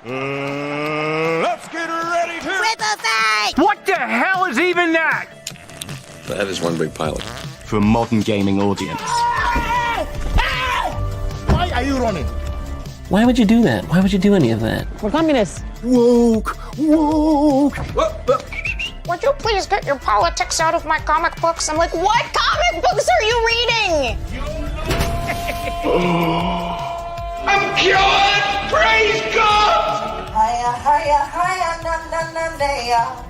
Let's get ready to Ripple fight! What the hell is even that? That is one big pilot. For a modern gaming audience. Why are you running? Why would you do that? Why would you do any of that? We're communists. Woke. Would you please get your politics out of my comic books? I'm like, what comic books are you reading? I'm cured! Praise God! Hiya, hiya, hiya, na na na na.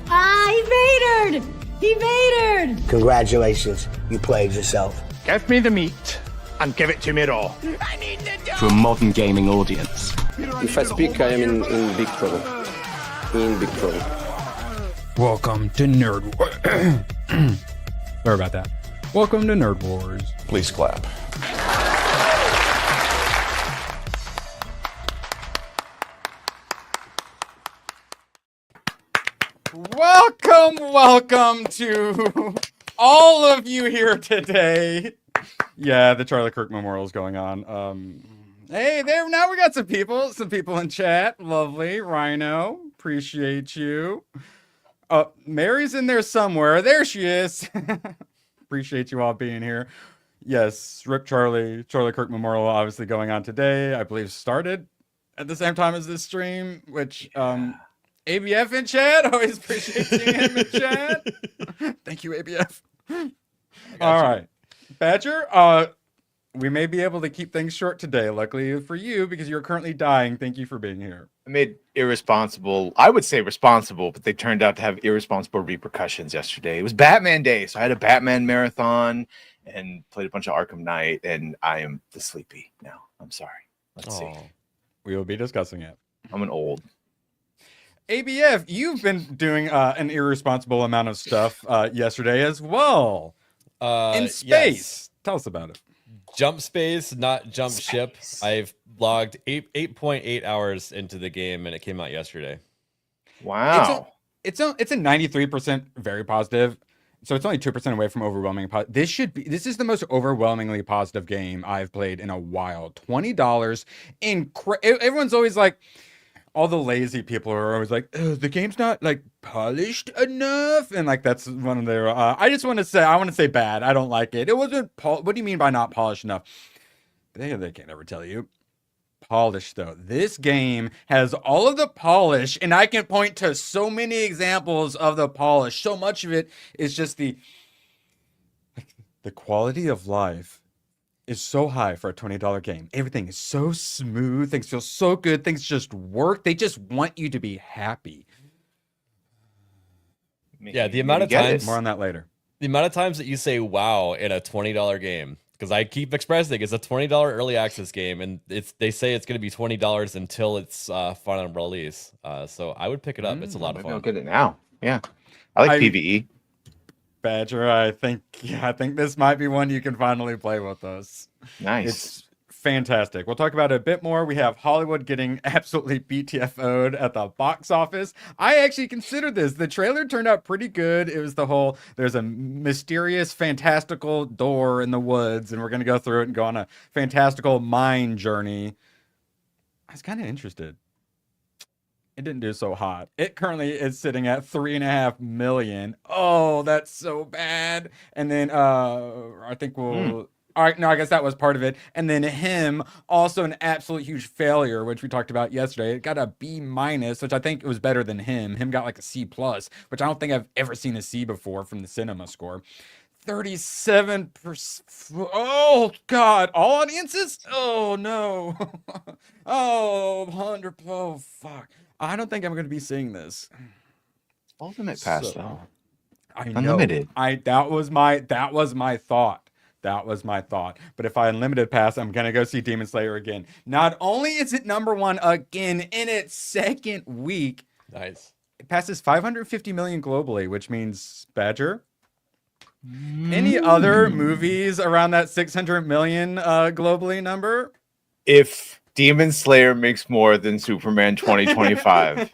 Ah, he vatored! He vatored! Congratulations, you played yourself. Give me the meat and give it to me raw. For a modern gaming audience. If I speak, I am in big trouble. In big trouble. Welcome to Nerd Wars. Sorry about that. Welcome to Nerd Wars. Please clap. Welcome to all of you here today. Yeah, the Charlie Kirk memorial is going on. Hey, there. Now we got some people in chat. Lovely. Rhino, appreciate you. Mary's in there somewhere. There she is. Appreciate you all being here. Yes, Rip Charlie Kirk memorial obviously going on today. I believe started at the same time as this stream, which ABF in chat. Always appreciate seeing him in chat. Thank you, ABF. All right. Badger, we may be able to keep things short today, luckily for you, because you're currently dying. Thank you for being here. I made irresponsible, I would say responsible, but they turned out to have irresponsible repercussions yesterday. It was Batman Day, so I had a Batman marathon and played a bunch of Arkham Knight, and I am sleepy now. I'm sorry. Let's see. We will be discussing it. I'm an old. ABF, you've been doing an irresponsible amount of stuff yesterday as well. In space. Yes. Tell us about it. Jump space, not jump ship. I've logged 8.8 hours into the game, and it came out yesterday. Wow. It's a 93% very positive. So it's only 2% away from overwhelming. This is the most overwhelmingly positive game I've played in a while. $20. Everyone's always like, all the lazy people are always like, the game's not like polished enough, and like that's one of their. I want to say bad. I don't like it. It wasn't. What do you mean by not polished enough? They can't ever tell you. Polished though. This game has all of the polish, and I can point to so many examples of the polish. So much of it is just the quality of life is so high for a $20 game. Everything is so smooth. Things feel so good. Things just work. They just want you to be happy. Yeah, the amount of times. More on that later. The amount of times that you say "wow" in a $20 game, because I keep expressing it's a $20 early access game, and they say it's going to be $20 until it's final release. So I would pick it up. It's a lot of fun. I'll get it now. Yeah, I like PvE. Badger, I think this might be one you can finally play with us. Nice. It's fantastic. We'll talk about it a bit more. We have Hollywood getting absolutely BTFO'd at the box office. I actually considered this. The trailer turned out pretty good. It was there's a mysterious, fantastical door in the woods, and we're going to go through it and go on a fantastical mine journey. I was kind of interested. It didn't do so hot. It currently is sitting at 3.5 million. Oh, that's so bad. And then I think we'll. All right, no, I guess that was part of it. And then him, also an absolute huge failure, which we talked about yesterday. It got a B-, which I think it was better than him. Him got like a C+, which I don't think I've ever seen a C before from the cinema score. 37%. Oh, God. All audiences? Oh, no. Oh, 100. Oh, fuck. I don't think I'm going to be seeing this. Ultimate Pass, though. I know. Unlimited. That was my thought. That was my thought. But if I unlimited pass, I'm going to go see Demon Slayer again. Not only is it #1 again in its second week. Nice. It passes 550 million globally, which means Badger. Any other movies around that 600 million globally number? If Demon Slayer makes more than Superman 2025.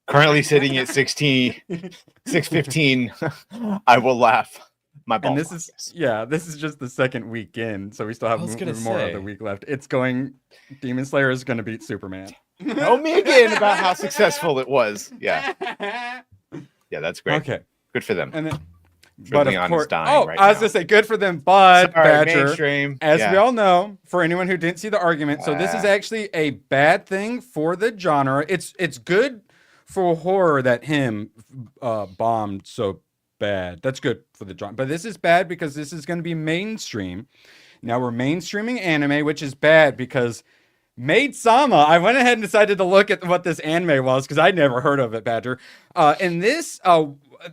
Currently sitting at 615, I will laugh My And balls. this is this is just the second weekend, so we still have I was gonna more of say. the week left. It's going. Demon Slayer is going to beat Superman. Tell me again about how successful it was. Yeah, that's great. Okay, Good for them. and then. But Leon is dying I was now. gonna say good for them, but Sorry, Badger, mainstream. as Yeah. we all know, for anyone who didn't see the argument, so this is actually a bad thing for the genre. It's good for horror that him bombed so bad. That's good for the genre, but this is bad because this is going to be mainstream. Now we're mainstreaming anime, which is bad because Maid Sama. I went ahead and decided to look at what this anime was because I'd never heard of it, Badger. In this,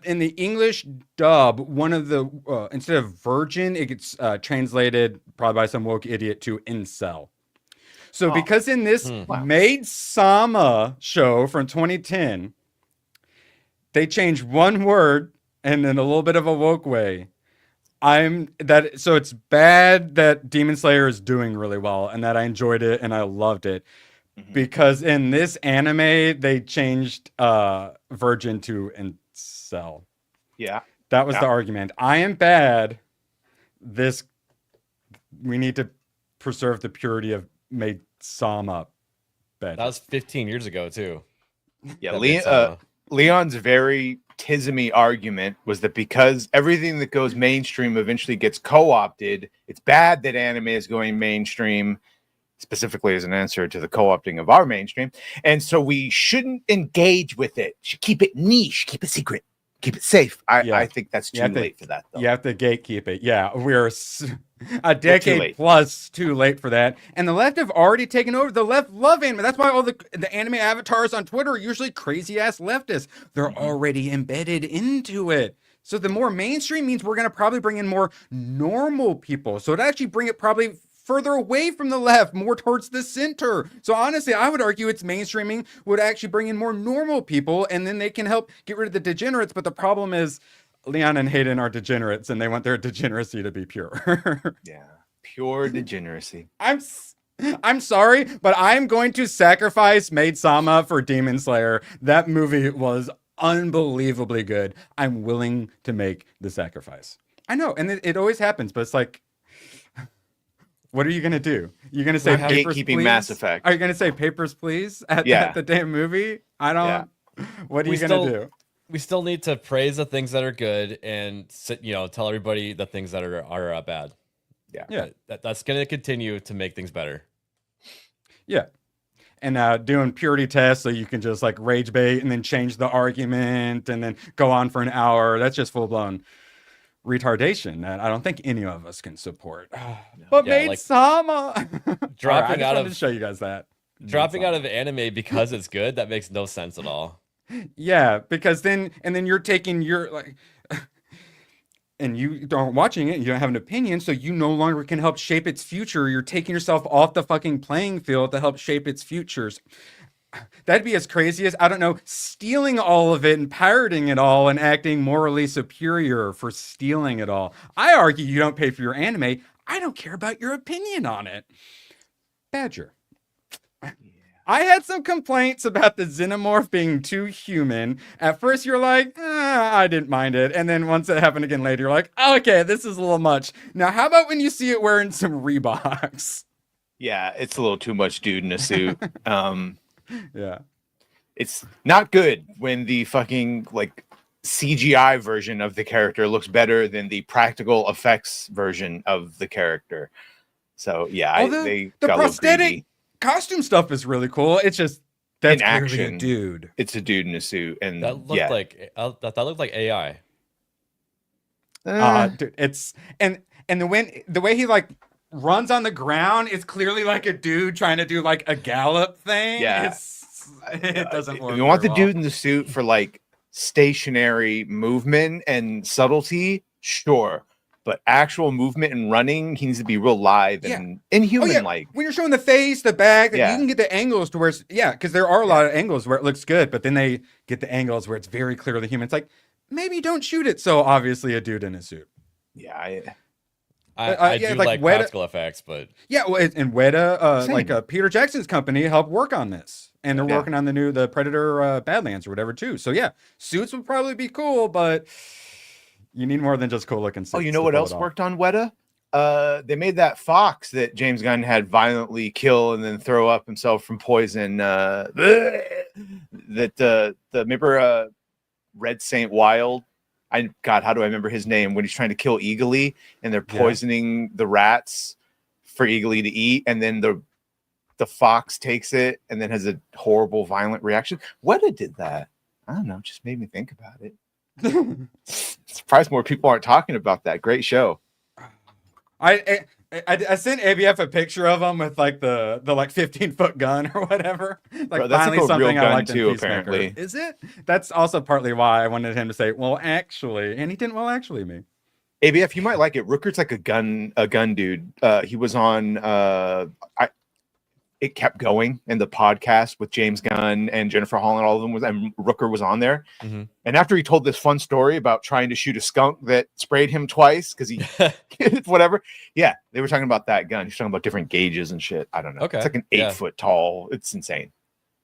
in the English dub, one of the instead of virgin, it gets translated probably by some woke idiot to incel. So because in this Maid Sama show from 2010, they changed one word and in a little bit of a woke way. So it's bad that Demon Slayer is doing really well and that I enjoyed it and I loved it. Because in this anime, they changed virgin to incel. Yeah. That was the argument. I am bad. We need to preserve the purity of Maid Sama. Bad. That was 15 years ago too. Yeah, Leon's very tismy argument was that because everything that goes mainstream eventually gets co-opted, it's bad that anime is going mainstream, specifically as an answer to the co-opting of our mainstream. And so we shouldn't engage with it. Should keep it niche, keep it secret, keep it safe. I think that's too late for that, though. You have to gatekeep it. Yeah, we're a decade plus too late for that. And the left have already taken over. The left love anime. That's why all the anime avatars on Twitter are usually crazy ass leftists. They're already embedded into it. So the more mainstream means we're going to probably bring in more normal people. So it actually bring it probably further away from the left, more towards the center. So honestly, I would argue it's mainstreaming would actually bring in more normal people, and then they can help get rid of the degenerates. But the problem is Leon and Hayden are degenerates, and they want their degeneracy to be pure. Yeah, pure degeneracy. I'm sorry, but I'm going to sacrifice Maid Sama for Demon Slayer. That movie was unbelievably good. I'm willing to make the sacrifice. I know, and it always happens, but it's like, what are you gonna do? You're gonna say papers, gatekeeping please? Mass Effect. Are you gonna say papers, please? At the damn movie? I don't. Yeah. What are you gonna do? We still need to praise the things that are good and tell everybody the things that are bad. Yeah. That's gonna continue to make things better. Yeah. And doing purity tests so you can just like rage bait and then change the argument and then go on for an hour. That's just full blown retardation that I don't think any of us can support. But Maid Sama dropping out of to show you guys that dropping out of anime because it's good, that makes no sense at all. Yeah, because then you're taking your like and you aren't watching it, you don't have an opinion, so you no longer can help shape its future. You're taking yourself off the fucking playing field to help shape its futures. That'd be as crazy as, I don't know, stealing all of it and pirating it all and acting morally superior for stealing it all. I argue you don't pay for your anime. I don't care about your opinion on it. Badger. I had some complaints about the Xenomorph being too human. At first, you're like, I didn't mind it. And then once it happened again later, you're like, okay, this is a little much. Now, how about when you see it wearing some Reeboks? Yeah, it's a little too much dude in a suit. Yeah. It's not good when the fucking like CGI version of the character looks better than the practical effects version of the character. So yeah, the prosthetic costume stuff is really cool. It's just that's in clearly action, a dude. It's a dude in a suit, and that looked like AI. Dude, it's and the way he like runs on the ground is clearly like a dude trying to do like a gallop thing. Yeah, it doesn't work. You want the well. dude in the suit for like stationary movement and subtlety, sure. But actual movement and running, he needs to be real live and inhuman-like. When you're showing the face, the back, you can get the angles to where it's, because there are a lot of angles where it looks good, but then they get the angles where it's very clearly human. It's like, maybe don't shoot it so obviously a dude in a suit. Yeah, I do like practical effects, but... Yeah, well, and Weta, Peter Jackson's company helped work on this. And they're working on the Predator Badlands or whatever too. So yeah, suits would probably be cool, but... You need more than just cool looking. Oh, you know what else worked on Weta? They made that fox that James Gunn had violently kill and then throw up himself from poison. Remember Red Saint Wild? God, how do I remember his name? When he's trying to kill Eagly and they're poisoning the rats for Eagly to eat, and then the fox takes it and then has a horrible, violent reaction. Weta did that. I don't know. It just made me think about it. Surprised more people aren't talking about that. Great show. I sent ABF a picture of him with like the like 15-foot gun or whatever. Like, bro, that's finally like a something real I gun liked too, in Peacemaker. apparently. Is it? That's also partly why I wanted him to say, well, actually, and he didn't. Well, actually, me. ABF, you might like it. Rooker's like a gun dude. He was on It Kept Going in the podcast with James Gunn and Jennifer Holland. All of them and Rooker was on there. Mm-hmm. And after he told this fun story about trying to shoot a skunk that sprayed him twice because he whatever. Yeah, they were talking about that gun. He's talking about different gauges and shit. I don't know. Okay. It's like an 8-foot tall. It's insane.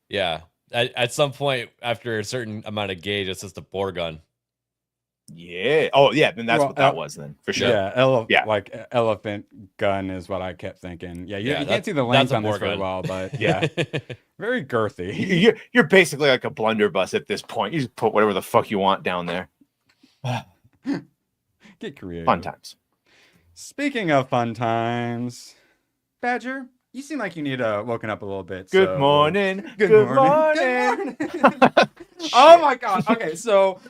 Yeah. At some point, after a certain amount of gauge, it's just a bore gun. Yeah. Oh, yeah. Then that's what that was then, for sure. Yeah. Like elephant gun is what I kept thinking. Yeah, you can't see the length on this very well, but yeah, very girthy. You're basically like a blunderbuss at this point. You just put whatever the fuck you want down there. Get creative. Fun times. Speaking of fun times, Badger, you seem like you need woken up a little bit. Good morning. Good morning. Oh my God. Okay, so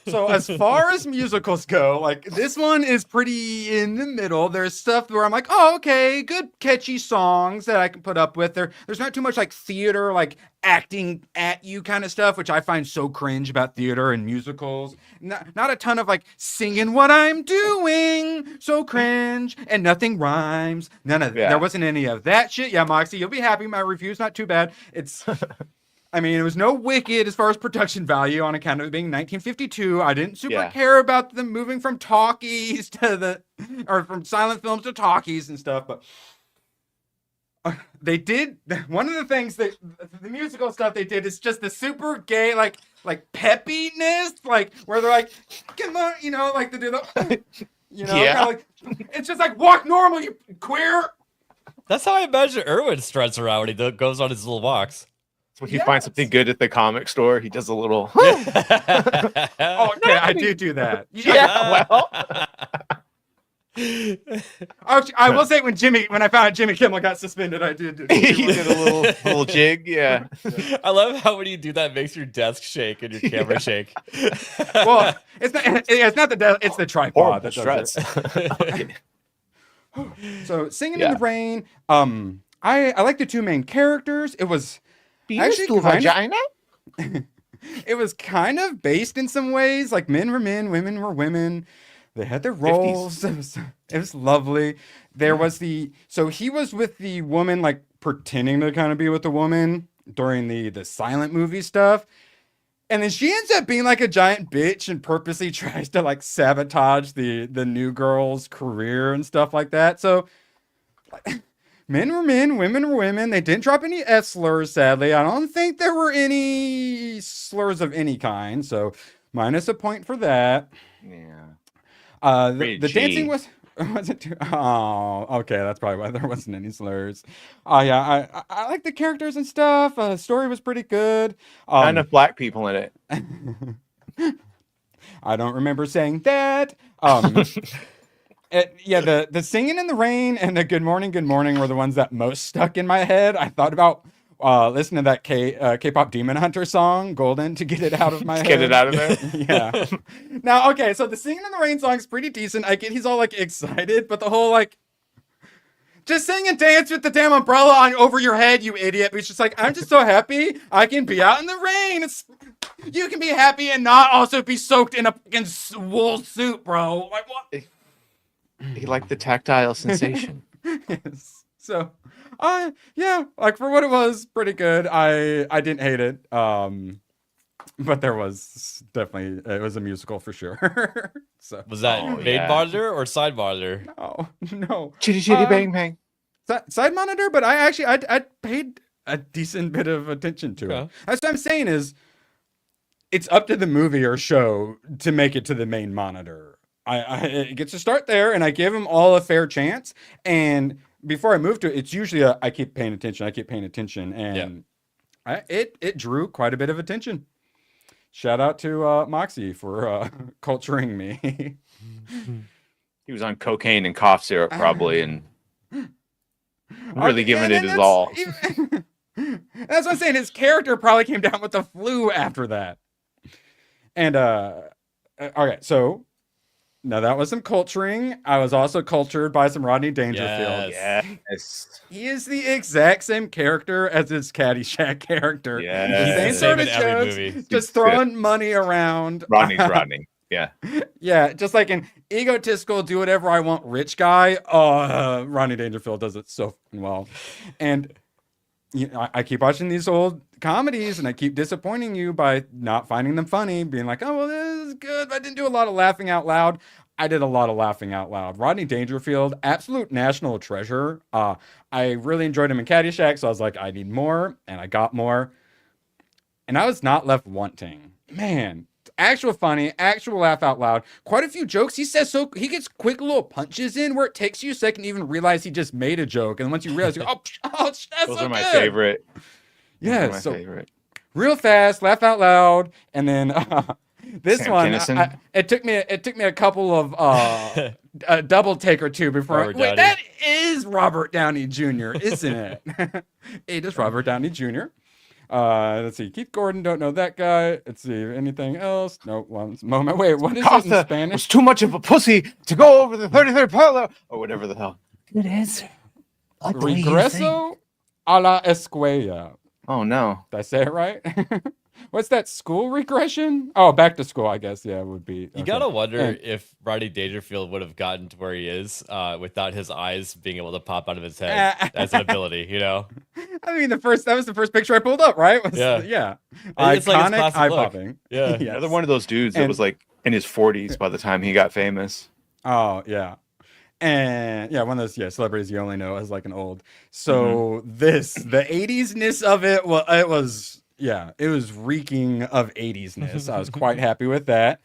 as far as musicals go, like this one is pretty in the middle. There's stuff where I'm like, oh, okay, good catchy songs that I can put up with. There's not too much like theater, like acting at you kind of stuff, which I find so cringe about theater and musicals. Not a ton of like singing what I'm doing, so cringe, and nothing rhymes. There wasn't any of that shit. Yeah, Moxie, you'll be happy. My review's not too bad. I mean, it was no Wicked as far as production value on account of it being 1952. I didn't super care about them moving from talkies or from silent films to talkies and stuff, but they did one of the things that the musical stuff they did is just the super gay, like peppiness, like where they're like, come on, like they do the, kind of like, it's just like walk normal, you queer. That's how I imagine Erwin struts around when he goes on his little walks. When he finds something good at the comic store, he does a little. Oh, okay, I do that. Yeah, well. I will say when I found out Jimmy Kimmel got suspended, I did. He did a little jig. Yeah. I love how when you do that, it makes your desk shake and your camera shake. Well, it's not the desk; it's the tripod that struts. So singing in the rain. I like the two main characters. It was actually vagina. It was kind of based in some ways, like men were men, women were women. They had their roles. It was lovely. There was so he was with the woman, like pretending to kind of be with the woman during the silent movie stuff. And then she ends up being like a giant bitch and purposely tries to like sabotage the new girl's career and stuff like that. So men were men, women were women. They didn't drop any F slurs, sadly. I don't think there were any slurs of any kind. So minus a point for that. Yeah. The dancing wasn't too. Oh, okay. That's probably why there wasn't any slurs. Yeah, I like the characters and stuff. The story was pretty good. Not enough black people in it. I don't remember saying that. The singing in the rain and the good morning were the ones that most stuck in my head. I thought about listening to that K-pop Demon Hunter song, Golden, to get it out of my head. Get it out of there? Yeah. Now, okay, so the singing in the rain song is pretty decent. I get he's all like excited, but the whole like just sing and dance with the damn umbrella on over your head, you idiot. But he's just like, I'm just so happy I can be out in the rain. You can be happy and not also be soaked in a fucking wool suit, bro. Like what? He liked the tactile sensation. Yes. So, yeah, like for what it was, pretty good. I didn't hate it. But there was definitely, it was a musical for sure. So was that main monitor or side monitor? No. Chitty chitty bang bang. Side monitor, but I paid a decent bit of attention to it. That's what I'm saying is, it's up to the movie or show to make it to the main monitor. It gets to start there, and I give them all a fair chance. And before I move to it, it's usually I keep paying attention, and it drew quite a bit of attention. Shout out to Moxie for culturing me. He was on cocaine and cough syrup probably, and really giving it his all. That's what I'm saying. His character probably came down with the flu after that. And okay, so now that was some culturing. I was also cultured by some Rodney Dangerfield. Yes. He is the exact same character as his Caddyshack character. Yes. Same sort of jokes, just throwing money around. Rodney's Rodney. Yeah. Yeah, just like an egotistical, do whatever I want rich guy. Oh, Rodney Dangerfield does it so well. And you know, I keep watching these old comedies and I keep disappointing you by not finding them funny, being like, oh, well, this is good, but I didn't do a lot of laughing out loud. I did a lot of laughing out loud. Rodney Dangerfield, absolute national treasure. I really enjoyed him in Caddyshack, so I was like, I need more, and I got more. And I was not left wanting. Man, actual funny, actual laugh out loud. Quite a few jokes. He says so. He gets quick little punches in where it takes you a second to even realize he just made a joke. And once you realize, you go, oh, that's Those so are my good. favorite. Yeah, my so favorite. Real fast, laugh out loud, and then this Sam one. Kinison? It took me a couple of a double take or two before. Robert Wait, Downey. that is Robert Downey Jr., isn't it? It is Robert Downey Jr. Let's see. Keith Gordon, don't know that guy. Let's see. Anything else? No, one moment. Wait, what is it in Costa was Spanish? too much of a pussy to go over the 33rd parallel, or whatever the hell. Good answer. I like the way you think. Regreso a la escuela. Oh no. Did I say it right? What's that? School regression? Oh, back to school, I guess. Yeah, it would be. You gotta wonder if Rodney Dangerfield would have gotten to where he is without his eyes being able to pop out of his head as an ability, you know? I mean, that was the first picture I pulled up, right? Yeah. Iconic It's like his classic eye look. popping. Yeah. Yes. Another one of those dudes that was like in his 40s by the time he got famous. Oh, yeah. And yeah, one of those celebrities you only know as like an old. So the 80s-ness of it, well, it was reeking of 80s-ness. I was quite happy with that.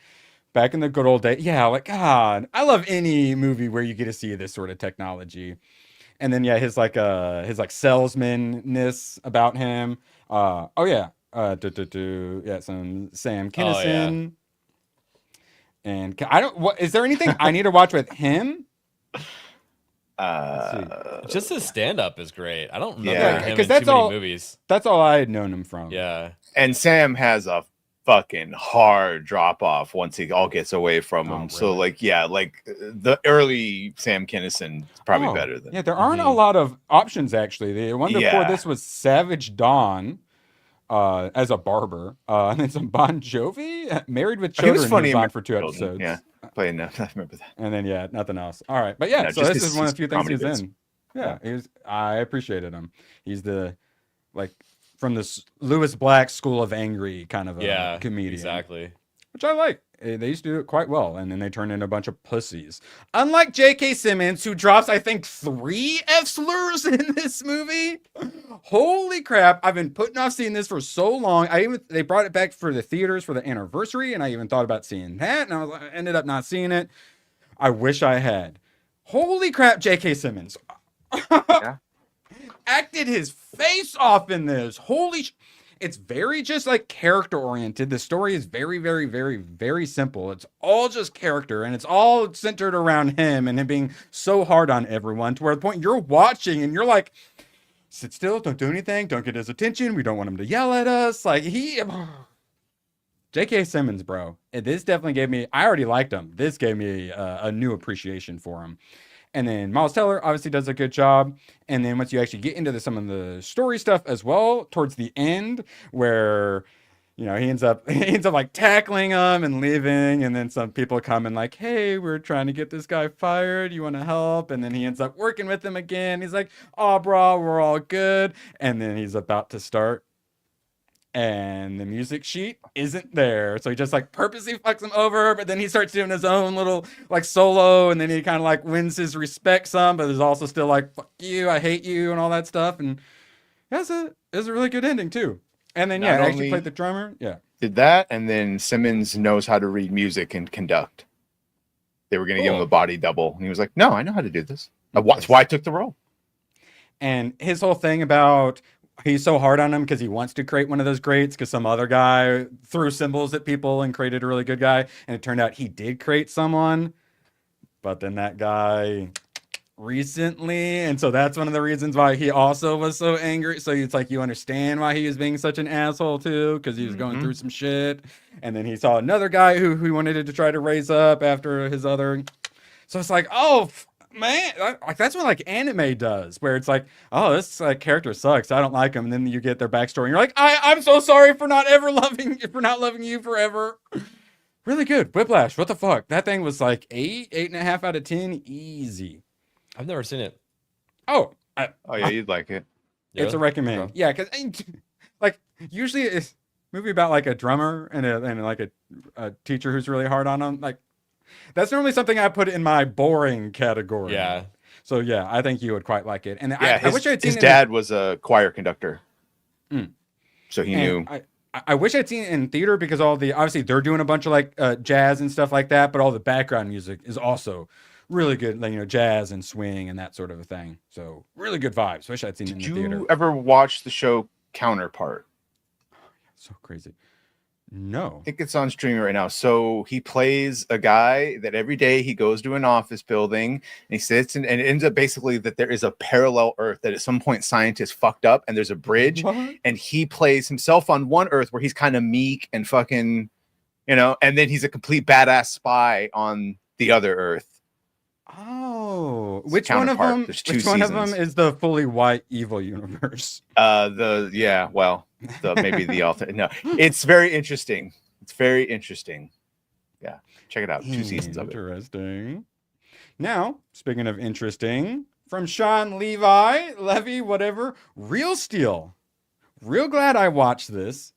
Back in the good old days. Yeah, like God, I love any movie where you get to see this sort of technology. And then his salesman-ness about him. Some Sam Kinison. And is there anything I need to watch with him? Just his stand-up is great. I don't remember him in that's too many all- movies. That's all I had known him from. Yeah. And Sam has a fucking hard drop off once he all gets away from him. really? So the early Sam Kinison is probably better than. Yeah, there aren't a lot of options actually. The one before this was Savage Dawn as a barber. And then some Bon Jovi, Married with Children. He was funny he was on in for 2 Children, episodes. Yeah, playing that. I remember that. And then nothing else. All right, but so just this is one of the few things comedy he's bits. in. Yeah, I appreciated him. He's the from the Lewis Black School of Angry kind of a comedian. Exactly. Which I like. They used to do it quite well, and then they turned into a bunch of pussies. Unlike J.K. Simmons, who drops, I think, 3 F slurs in this movie. Holy crap! I've been putting off seeing this for so long. They brought it back for the theaters for the anniversary, and I even thought about seeing that, and I ended up not seeing it. I wish I had. Holy crap, J.K. Simmons. Acted his face off in this. It's very just like character oriented. The story is very, very, very, very simple. It's all just character, and it's all centered around him and him being so hard on everyone to where the point you're watching and you're like, sit still, don't do anything, don't get his attention. We don't want him to yell at us. Like J.K. Simmons, bro. This definitely gave me, I already liked him. This gave me a new appreciation for him. And then Miles Teller obviously does a good job. And then once you actually get into some of the story stuff as well, towards the end, where he ends up like tackling him and leaving, and then some people come and like, hey, we're trying to get this guy fired. You want to help? And then he ends up working with them again. He's like, oh, bro, we're all good. And then he's about to start. And the music sheet isn't there. So he just like purposely fucks him over, but then he starts doing his own little like solo, and then he kind of like wins his respect some, but there's also still like, fuck you, I hate you, and all that stuff. And it was a really good ending too. And then I actually played the drummer. Yeah. did that, and then Simmons knows how to read music and conduct. They were going to give him a body double, and he was like, "No, I know how to do this." That's why I took the role. And his whole thing about he's so hard on him because he wants to create one of those greats because some other guy threw symbols at people and created a really good guy, and it turned out he did create someone, but then that guy recently, and so that's one of the reasons why he also was so angry. So it's like you understand why he was being such an asshole too, because he was going through some shit, and then he saw another guy who he wanted to try to raise up after his other. So it's like, oh man, like that's what like anime does, where it's like, oh, this character sucks, I don't like him, and then you get their backstory and you're like, I'm so sorry for not loving you forever. Really good. Whiplash, what the fuck, that thing was like 8.5 out of 10 easy. I've never seen it. Oh yeah, you'd like it. It's a recommend. Okay. Yeah, because like usually it's a movie about like a drummer and like a teacher who's really hard on him. Like that's normally something I put in my boring category. Yeah. So yeah, I think you would quite like it. And yeah, I wish I'd seen his dad was a choir conductor, so he knew. I wish I'd seen it in theater because obviously they're doing a bunch of like jazz and stuff like that, but all the background music is also really good, like, jazz and swing and that sort of a thing. So really good vibes. Wish I'd seen it in the theater. Did you ever watch the show Counterpart? So crazy. No. I think it's on streaming right now. So he plays a guy that every day he goes to an office building and he sits and it ends up basically that there is a parallel Earth that at some point scientists fucked up and there's a bridge and he plays himself on one Earth where he's kind of meek and fucking, and then he's a complete badass spy on the other Earth. Oh, which one of them is the fully white evil universe? Maybe the author. No, it's very interesting. Yeah, check it out. 2 seasons of it. Interesting. Now, speaking of interesting, from Sean Levy, whatever, Real Steel. Real glad I watched this.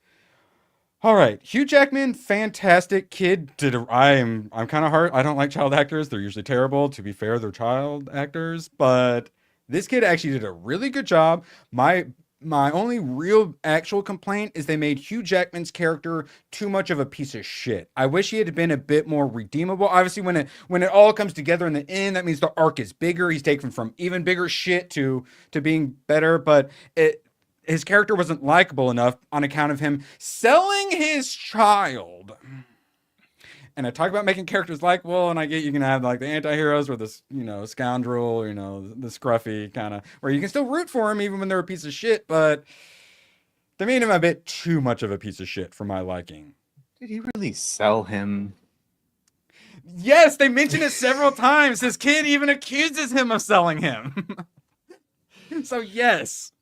All right, Hugh Jackman, fantastic kid. I'm kind of hard. I don't like child actors. They're usually terrible. To be fair, they're child actors, but this kid actually did a really good job. My only real actual complaint is they made Hugh Jackman's character too much of a piece of shit. I wish he had been a bit more redeemable. Obviously, when it all comes together in the end, that means the arc is bigger. He's taken from even bigger shit to being better, but his character wasn't likable enough on account of him selling his child. And I talk about making characters likable, and I get you can have like the anti-heroes or this, scoundrel, the scruffy kind of, where you can still root for him even when they're a piece of shit, but they made him a bit too much of a piece of shit for my liking. Did he really sell him? Yes, they mention it several times. His kid even accuses him of selling him. So yes.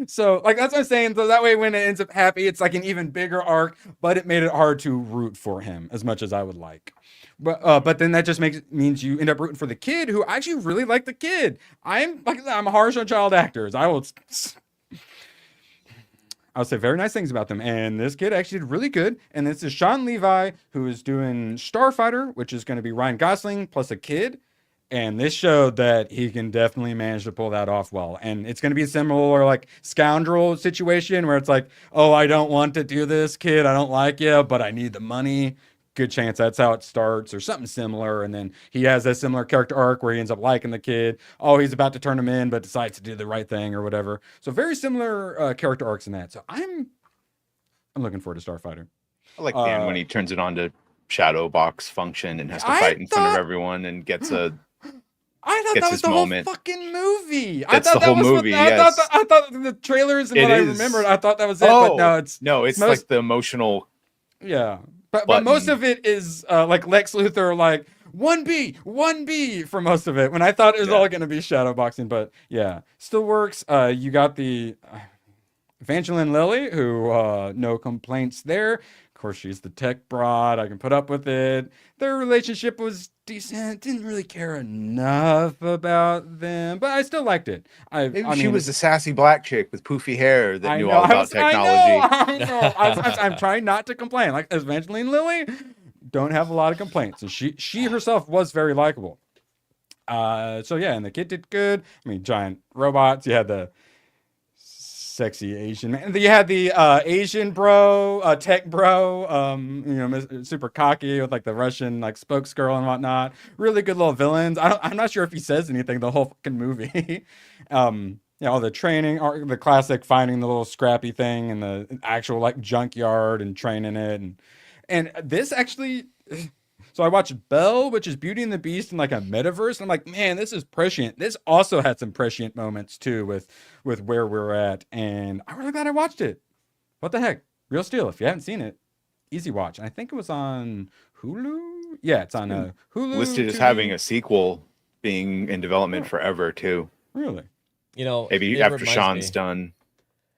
So, like, that's what I'm saying. So that way, when it ends up happy, it's like an even bigger arc, but it made it hard to root for him as much as I would like. But then that just means you end up rooting for the kid, who I actually really like the kid. I'm harsh on child actors. I'll say very nice things about them. And this kid actually did really good. And this is Sean Levy, who is doing Starfighter, which is going to be Ryan Gosling plus a kid. And this showed that he can definitely manage to pull that off well. And it's going to be a similar like scoundrel situation where it's like, oh, I don't want to do this, kid. I don't like you, but I need the money. Good chance that's how it starts or something similar. And then he has a similar character arc where he ends up liking the kid. Oh, he's about to turn him in, but decides to do the right thing or whatever. So very similar character arcs in that. So I'm looking forward to Starfighter. I like the end when he turns it on to shadow box function and has to fight in front of everyone and gets a... I thought that was the whole fucking movie. That's the whole movie. I thought the trailers and what I remembered, I thought that was it. But no, it's like the emotional. Yeah, but most of it is like Lex Luthor, like 1B for most of it. When I thought it was all going to be shadow boxing, but yeah, still works. You got the Evangeline Lilly, who no complaints there. Of course, she's the tech broad. I can put up with it. Their relationship was decent. Didn't really care enough about them, but I still liked it. I mean, she was the sassy black chick with poofy hair that knew all about technology. I'm trying not to complain. Like Evangeline Lilly, don't have a lot of complaints, and she herself was very likable. So yeah, and the kid did good. I mean, giant robots. You had the sexy Asian man. You had the Asian bro, tech bro, super cocky with like the Russian like spokesgirl and whatnot. Really good little villains. I'm not sure if he says anything the whole fucking movie. All the training, or the classic finding the little scrappy thing and the actual like junkyard and training it, and this actually. So I watched Belle, which is Beauty and the Beast in like a metaverse. And I'm like, man, this is prescient. This also had some prescient moments too with where we're at. And I'm really glad I watched it. What the heck? Real Steel. If you haven't seen it, easy watch. And I think it was on Hulu. Yeah, it's on Hulu. Listed as having a sequel being in development forever too. Really? You know, maybe after Sean's done.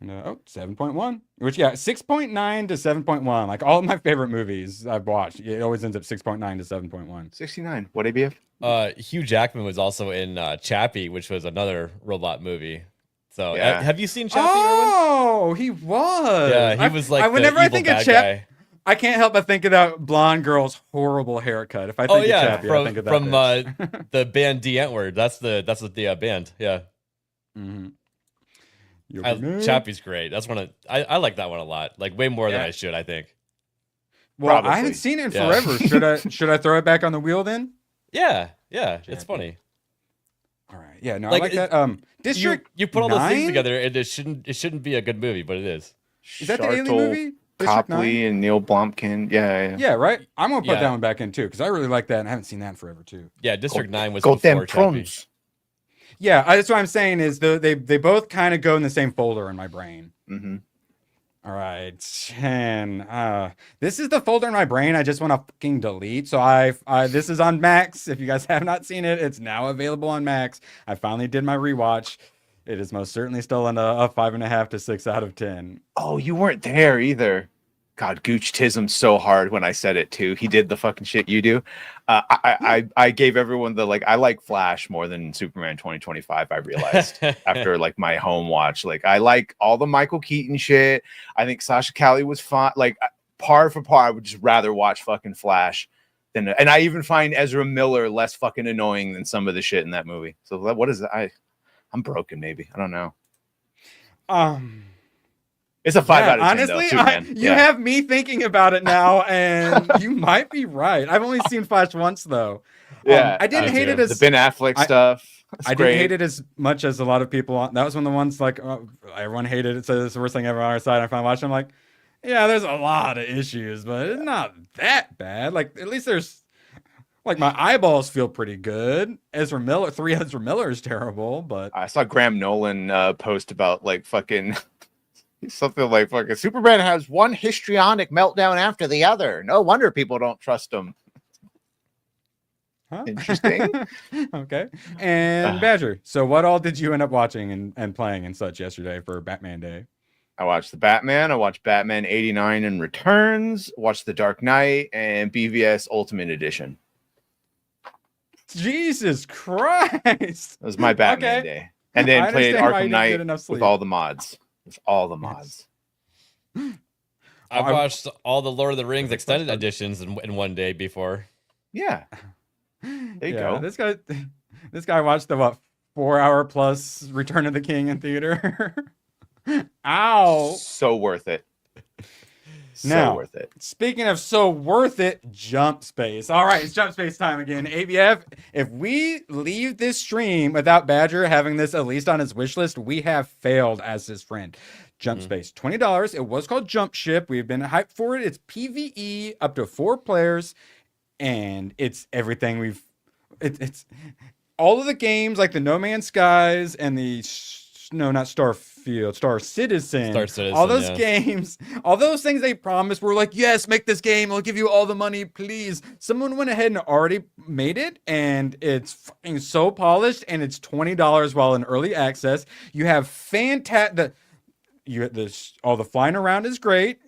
7.1, which 6.9 to 7.1. Like all of my favorite movies I've watched, it always ends up 6.9 to 7.1. 69. What ABF? Hugh Jackman was also in Chappie, which was another robot movie. So Yeah. have you seen Chappie? Oh, he was. Yeah, he was like whenever the I evil think of bad Chappie, guy. I can't help but think of that blonde girl's horrible haircut. If I think of Chappie, I think of that. From bitch. the band D Antwoord. That's the band. Yeah. Mm-hmm. Chappie's great. That's one of I like that one a lot. Like way more than I should, I think. Well, Probably. I haven't seen it in forever. Should I throw it back on the wheel then? Yeah, it's funny. All right. Yeah, no, Like, I like that. District You put all those things 9? together, and it shouldn't be a good movie, but it is. Is that the alien Shartle, movie? District 9? Copley and Neil Blomkamp. Yeah. Yeah, right. I'm gonna put Yeah. that one back in too because I really like that and I haven't seen that in forever too. Yeah, District 9 was Go them before Chappie. prawns. Yeah, that's what I'm saying is they both kind of go in the same folder in my brain. Mm-hmm. All right, and this is the folder in my brain I just want to fucking delete. So I this is on Max. If you guys have not seen it, it's now available on Max. I finally did my rewatch. It is most certainly still in a 5.5 to 6 out of 10. Oh, you weren't there either. God, Gooch tism so hard when I said it too. He did the fucking shit you do. I gave everyone the like. I like Flash more than Superman 2025. I realized after like my home watch. Like I like all the Michael Keaton shit. I think Sasha Calle was fine. Like par for par, I would just rather watch fucking Flash than. And I even find Ezra Miller less fucking annoying than some of the shit in that movie. So what is that? I'm broken. Maybe I don't know. It's a 5 out of 10. Honestly, though, too, man. you have me thinking about it now, and you might be right. I've only seen Flash once, though. Yeah, I didn't hate it as the Ben Affleck stuff. I didn't hate it as much as a lot of people. That was one of the ones like everyone hated it. So it's the worst thing ever on our side. I finally watched it. I'm like, yeah, there's a lot of issues, but it's not that bad. Like at least there's like my eyeballs feel pretty good. Ezra Miller is terrible, but I saw Graham Nolan post about like fucking. Something like fucking Superman has one histrionic meltdown after the other. No wonder people don't trust him. Huh? Interesting. Okay. And Badger, so what all did you end up watching and playing and such yesterday for Batman Day? I watched The Batman. I watched Batman 89 and Returns. Watched The Dark Knight and BVS Ultimate Edition. Jesus Christ. That was my Batman day. And then played Arkham Knight with all the mods. With all the mods. I've watched all the Lord of the Rings extended editions in one day before. Yeah. There you go. This guy watched the 4-hour plus Return of the King in theater. Ow. So worth it. Now, worth it. Speaking of so worth it, Jump Space. All right, it's Jump Space time again. ABF, if we leave this stream without Badger having this at least on his wish list, we have failed as his friend. Jump Space, $20. It was called Jump Ship. We've been hyped for it. It's PvE up to 4 players, and it's everything it's all of the games like the No Man's Skies and the Star Citizen, all those games, all those things they promised were like, yes, make this game, I'll give you all the money, please. Someone went ahead and already made it, and it's fucking so polished, and it's $20 while in early access. You have all the flying around is great.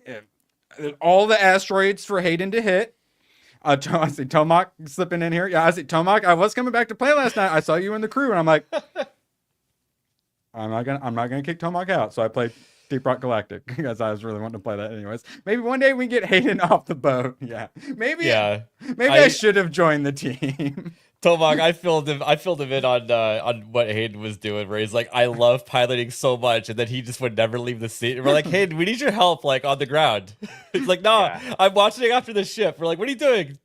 All the asteroids for Hayden to hit. I see Tomac slipping in here. Yeah, I see Tomac. I was coming back to play last night. I saw you in the crew, and I'm like, I'm not gonna kick Tomac out. So I played Deep Rock Galactic because I was really wanting to play that anyways. Maybe one day we get Hayden off the boat. Yeah. Maybe I should have joined the team. Tomok, I filled him in on what Hayden was doing, where he's like, I love piloting so much, and then he just would never leave the seat. And we're like, Hayden, we need your help, like on the ground. He's like, no, I'm watching after the ship. We're like, what are you doing?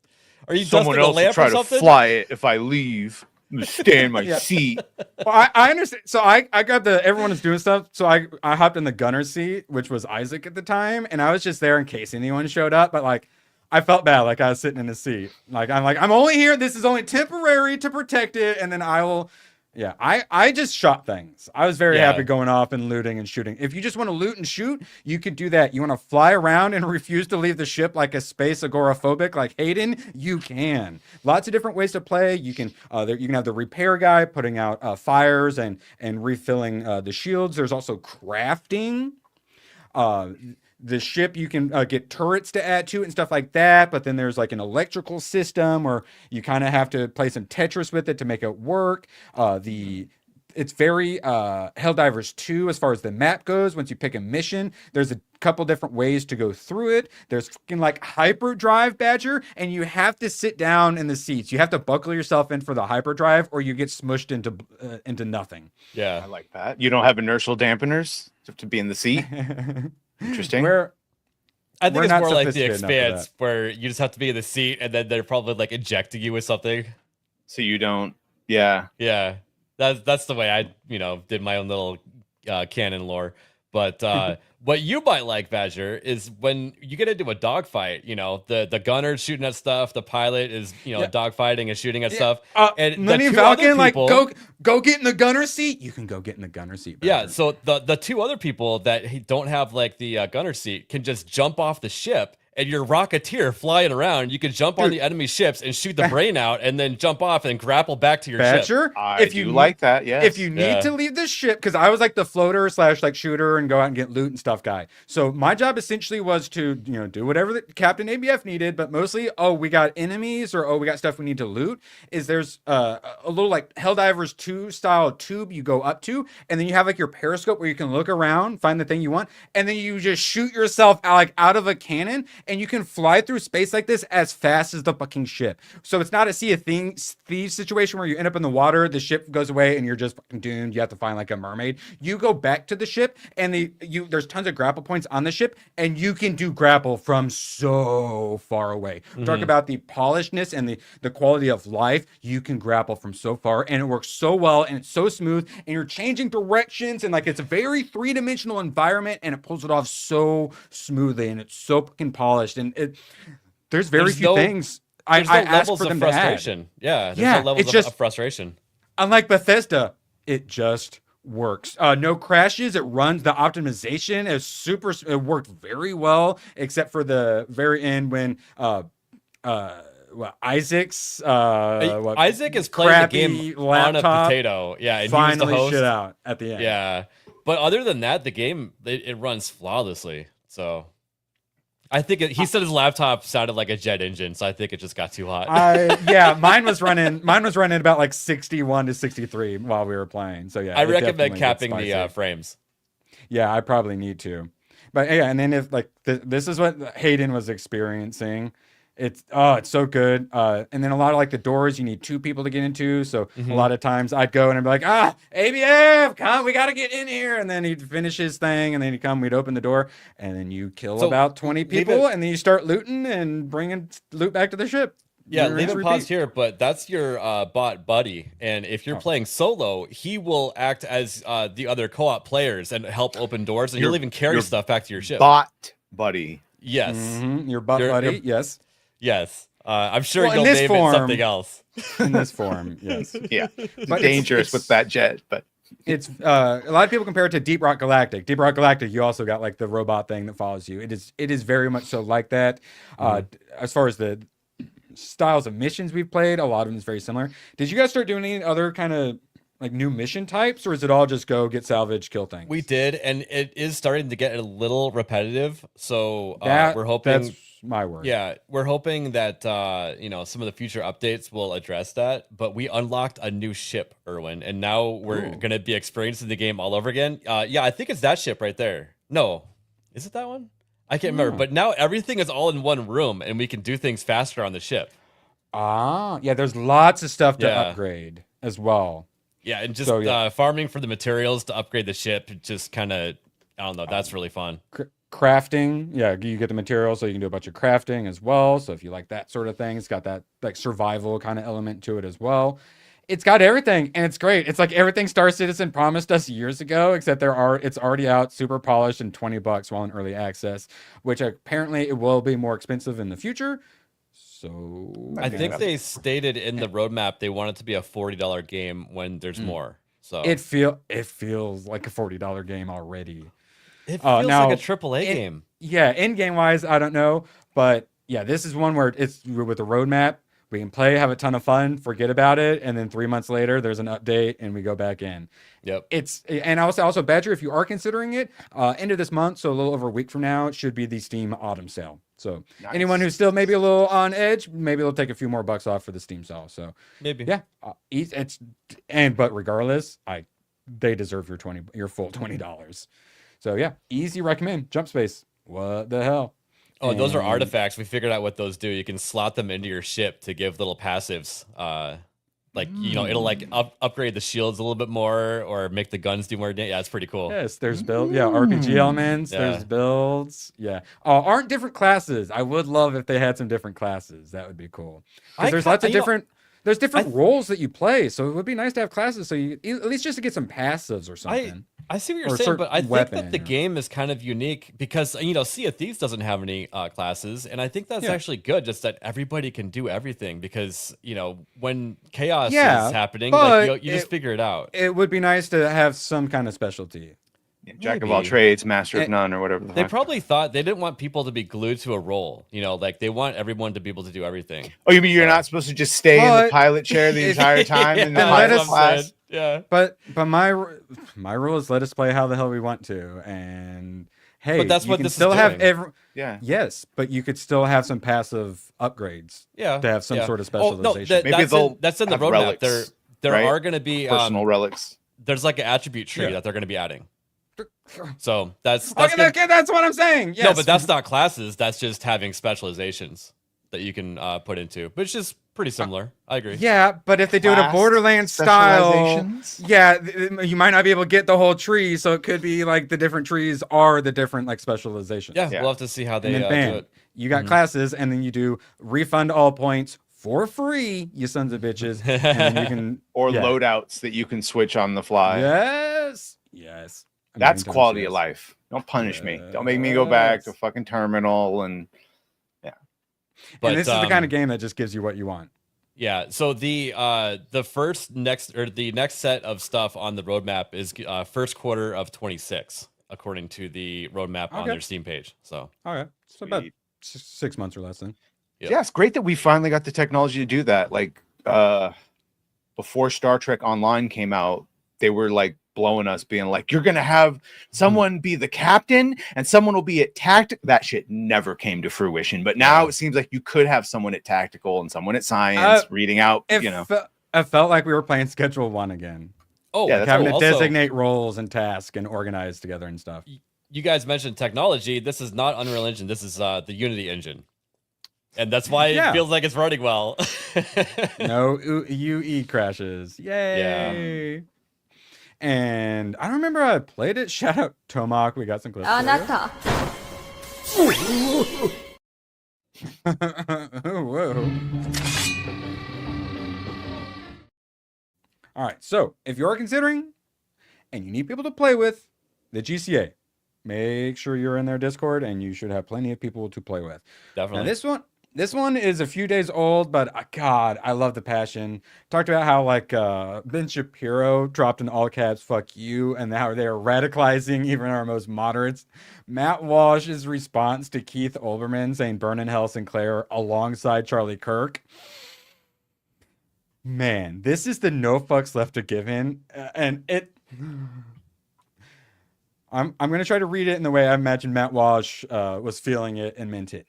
Are you Someone dusting a else will lamp try or to something? fly it if I leave. I'm gonna stay in my seat. Well, I understand. So I got everyone is doing stuff. So I hopped in the gunner seat, which was Isaac at the time, and I was just there in case anyone showed up. But like, I felt bad, like I was sitting in the seat. I'm only here. This is only temporary to protect it, and then I will. Yeah, I just shot things. I was very happy going off and looting and shooting. If you just want to loot and shoot, you could do that. You want to fly around and refuse to leave the ship like a space agoraphobic like Hayden, you can. Lots of different ways to play. You can you can have the repair guy putting out fires and refilling the shields. There's also crafting. The ship, you can get turrets to add to it and stuff like that, but then there's like an electrical system where you kind of have to play some Tetris with it to make it work. It's very Helldivers 2 as far as the map goes. Once you pick a mission, there's a couple different ways to go through it. There's fucking like hyperdrive, Badger, and you have to sit down in the seats. You have to buckle yourself in for the hyperdrive or you get smushed into nothing. Yeah, I like that. You don't have inertial dampeners to be in the seat. Interesting. I think it's more like the sophisticated enough for Expanse, where you just have to be in the seat, and then they're probably like injecting you with something. So you don't. Yeah. Yeah, that's the way I did my own little canon lore. But what you might like, Badger, is when you get into a dogfight. The gunner's shooting at stuff, the pilot is dogfighting and shooting at stuff. And Millennium Falcon, like go get in the gunner seat. You can go get in the gunner seat. Badger. Yeah, so the two other people that don't have like the gunner seat can just jump off the ship, and you're Rocketeer flying around. You can jump on the enemy ships and shoot the brain out, and then jump off and grapple back to your Badger, ship. If you like that, yeah. If you need to leave the ship, because I was like the floater / like shooter and go out and get loot and stuff guy. So my job essentially was to do whatever the Captain ABF needed, but mostly we got enemies or we got stuff we need to loot. There's a little like Helldivers 2 style tube you go up to, and then you have like your periscope where you can look around, find the thing you want, and then you just shoot yourself out of a cannon. And you can fly through space like this as fast as the fucking ship. So it's not a Sea of Thieves situation where you end up in the water, the ship goes away, and you're just fucking doomed. You have to find like a mermaid. You go back to the ship, and there's tons of grapple points on the ship, and you can do grapple from so far away. Talk about the polishedness and the quality of life. You can grapple from so far, and it works so well, and it's so smooth, and you're changing directions, and like it's a very three-dimensional environment, and it pulls it off so smoothly, and it's so fucking polished. And there's very few things I ask for them to add. Frustration. Yeah, there's no levels of frustration. Unlike Bethesda, it just works. No crashes. It runs. The optimization is super. It worked very well, except for the very end when Isaac's Isaac is playing the game on a potato. Yeah, and finally he was the host. shit out at the end. Yeah, but other than that, the game it runs flawlessly. So I think he said his laptop sounded like a jet engine, so I think it just got too hot. Mine was running about like 61 to 63 while we were playing. So yeah, I recommend capping the frames. Yeah, I probably need to. But yeah, and then if like this is what Hayden was experiencing. It's so good. And then a lot of like the doors you need two people to get into. So a lot of times I'd go and I'd be like, ABF, come, we got to get in here. And then he'd finish his thing and then he'd come, we'd open the door and then you kill about 20 people and then you start looting and bringing loot back to the ship. Yeah, leave it paused here, but that's your bot buddy. And if you're playing solo, he will act as the other co-op players and help open doors. And he'll even carry stuff back to your ship. Bot buddy. Yes. Your bot buddy, yes. Yes. I'm sure you'll name it something else. In this form, yes. Yeah. But dangerous with that jet, but it's a lot of people compare it to Deep Rock Galactic. Deep Rock Galactic, you also got like the robot thing that follows you. It is very much so like that. As far as the styles of missions we've played, a lot of them is very similar. Did you guys start doing any other kind of like new mission types, or is it all just go get salvage, kill things? We did, and it is starting to get a little repetitive. So we're hoping that's my word. Yeah, we're hoping that some of the future updates will address that. But we unlocked a new ship, Erwin, and now we're gonna be experiencing the game all over again. I think it's that ship right there. No, is it that one? I can't remember. But now everything is all in one room, and we can do things faster on the ship. Yeah, there's lots of stuff to Yeah. upgrade as well. Yeah, and just So, farming for the materials to upgrade the ship, just kind of, I don't know, that's really fun. Crafting, yeah, you get the materials, so you can do a bunch of crafting as well. So if you like that sort of thing, it's got that like survival kind of element to it as well. It's got everything, and it's great. It's like everything Star Citizen promised us years ago, except it's already out, super polished, and $20 while in early access, which apparently it will be more expensive in the future. So I think they stated in the roadmap they want it to be a $40 game when there's more. So it feels like a $40 game already. it feels now, like a AAA game. Yeah, in game wise, I don't know, but yeah, this is one where it's with the roadmap. We can play, have a ton of fun, forget about it, and then 3 months later, there's an update, and we go back in. Yep. And also Badger, if you are considering it, end of this month, so a little over a week from now, it should be the Steam Autumn Sale. So anyone who's still maybe a little on edge, maybe they'll take a few more bucks off for the Steam sale. So Maybe. yeah, but regardless, they deserve your full $20. So yeah, easy recommend. Jump Space. What the hell? Oh, those are artifacts. We figured out what those do. You can slot them into your ship to give little passives. Like, it'll like upgrade the shields a little bit more or make the guns do more damage. Yeah, it's pretty cool. Yes, there's build. Yeah, RPG elements. Yeah. There's builds. Yeah. Aren't different classes. I would love if they had some different classes. That would be cool. Because there's lots of different. There's different roles that you play, so it would be nice to have classes, so you at least just to get some passives or something. I see what Or you're a saying, but I certain think that weapon the or- game is kind of unique because Sea of Thieves doesn't have any classes, and I think that's actually good, just that everybody can do everything because when chaos is happening, but like, you just figure it out. It would be nice to have some kind of specialty. Jack of all trades, master of none, or whatever. They probably thought they didn't want people to be glued to a role. Like they want everyone to be able to do everything. Oh, you mean you're not supposed to just stay in the pilot chair the entire time in the Yeah, pilot that's what I'm class? Yeah. But my rule is let us play how the hell we want to, and hey, But that's you what can this is still have doing. Yes, but you could still have some passive upgrades. Yeah, to have some sort of Oh, no, specialization. that's in the have roadmap. relics, There right? are going to be Personal relics. There's like an attribute tree that they're going to be adding. So that's Okay, that's what I'm saying. Yes. No, but that's not classes. That's just having specializations that you can put into, but it's just pretty similar. I agree. Yeah, but if they do it a Class Borderlands style, specializations? you might not be able to get the whole tree. So it could be like the different trees are the different like specializations. Yeah, we'll have to see how they And then do bam, it. you got classes, and then you do refund all points for free, you sons of bitches, and then you can Or loadouts that you can switch on the fly. Yes. That's quality of life. Don't punish me. Don't make me go back to fucking terminal and But and this is the kind of game that just gives you what you want. Yeah. So the next set of stuff on the roadmap is first quarter of 26, according to the roadmap on their Steam page. So all right, so about 6 months or less then. Yep. Yeah, it's great that we finally got the technology to do that. Like before Star Trek Online came out, they were like blowing us, being like, you're gonna have someone be the captain and someone will be at tactical. That shit never came to fruition. But now it seems like you could have someone at tactical and someone at science reading out, I felt like we were playing Schedule 1 again. Oh, yeah, like that's having to also, designate roles and tasks and organize together and stuff. you guys mentioned technology. This is not Unreal Engine. This is the Unity engine. And that's why it feels like it's running well. No UE crashes. Yay. And I don't remember how I played it. Shout out Tomac. We got some clips. Anata. Whoa. All right. So if you're considering and you need people to play with the GCA, make sure you're in their Discord and you should have plenty of people to play with. Definitely. Now this one is a few days old, but God, I love the passion. Talked about how like Ben Shapiro dropped in all caps, "fuck you," and how they are radicalizing even our most moderates. Matt Walsh's response to Keith Olbermann saying "burn in hell Sinclair" alongside Charlie Kirk. Man, this is the no fucks left to give in, and it. I'm gonna try to read it in the way I imagine Matt Walsh was feeling it and meant it.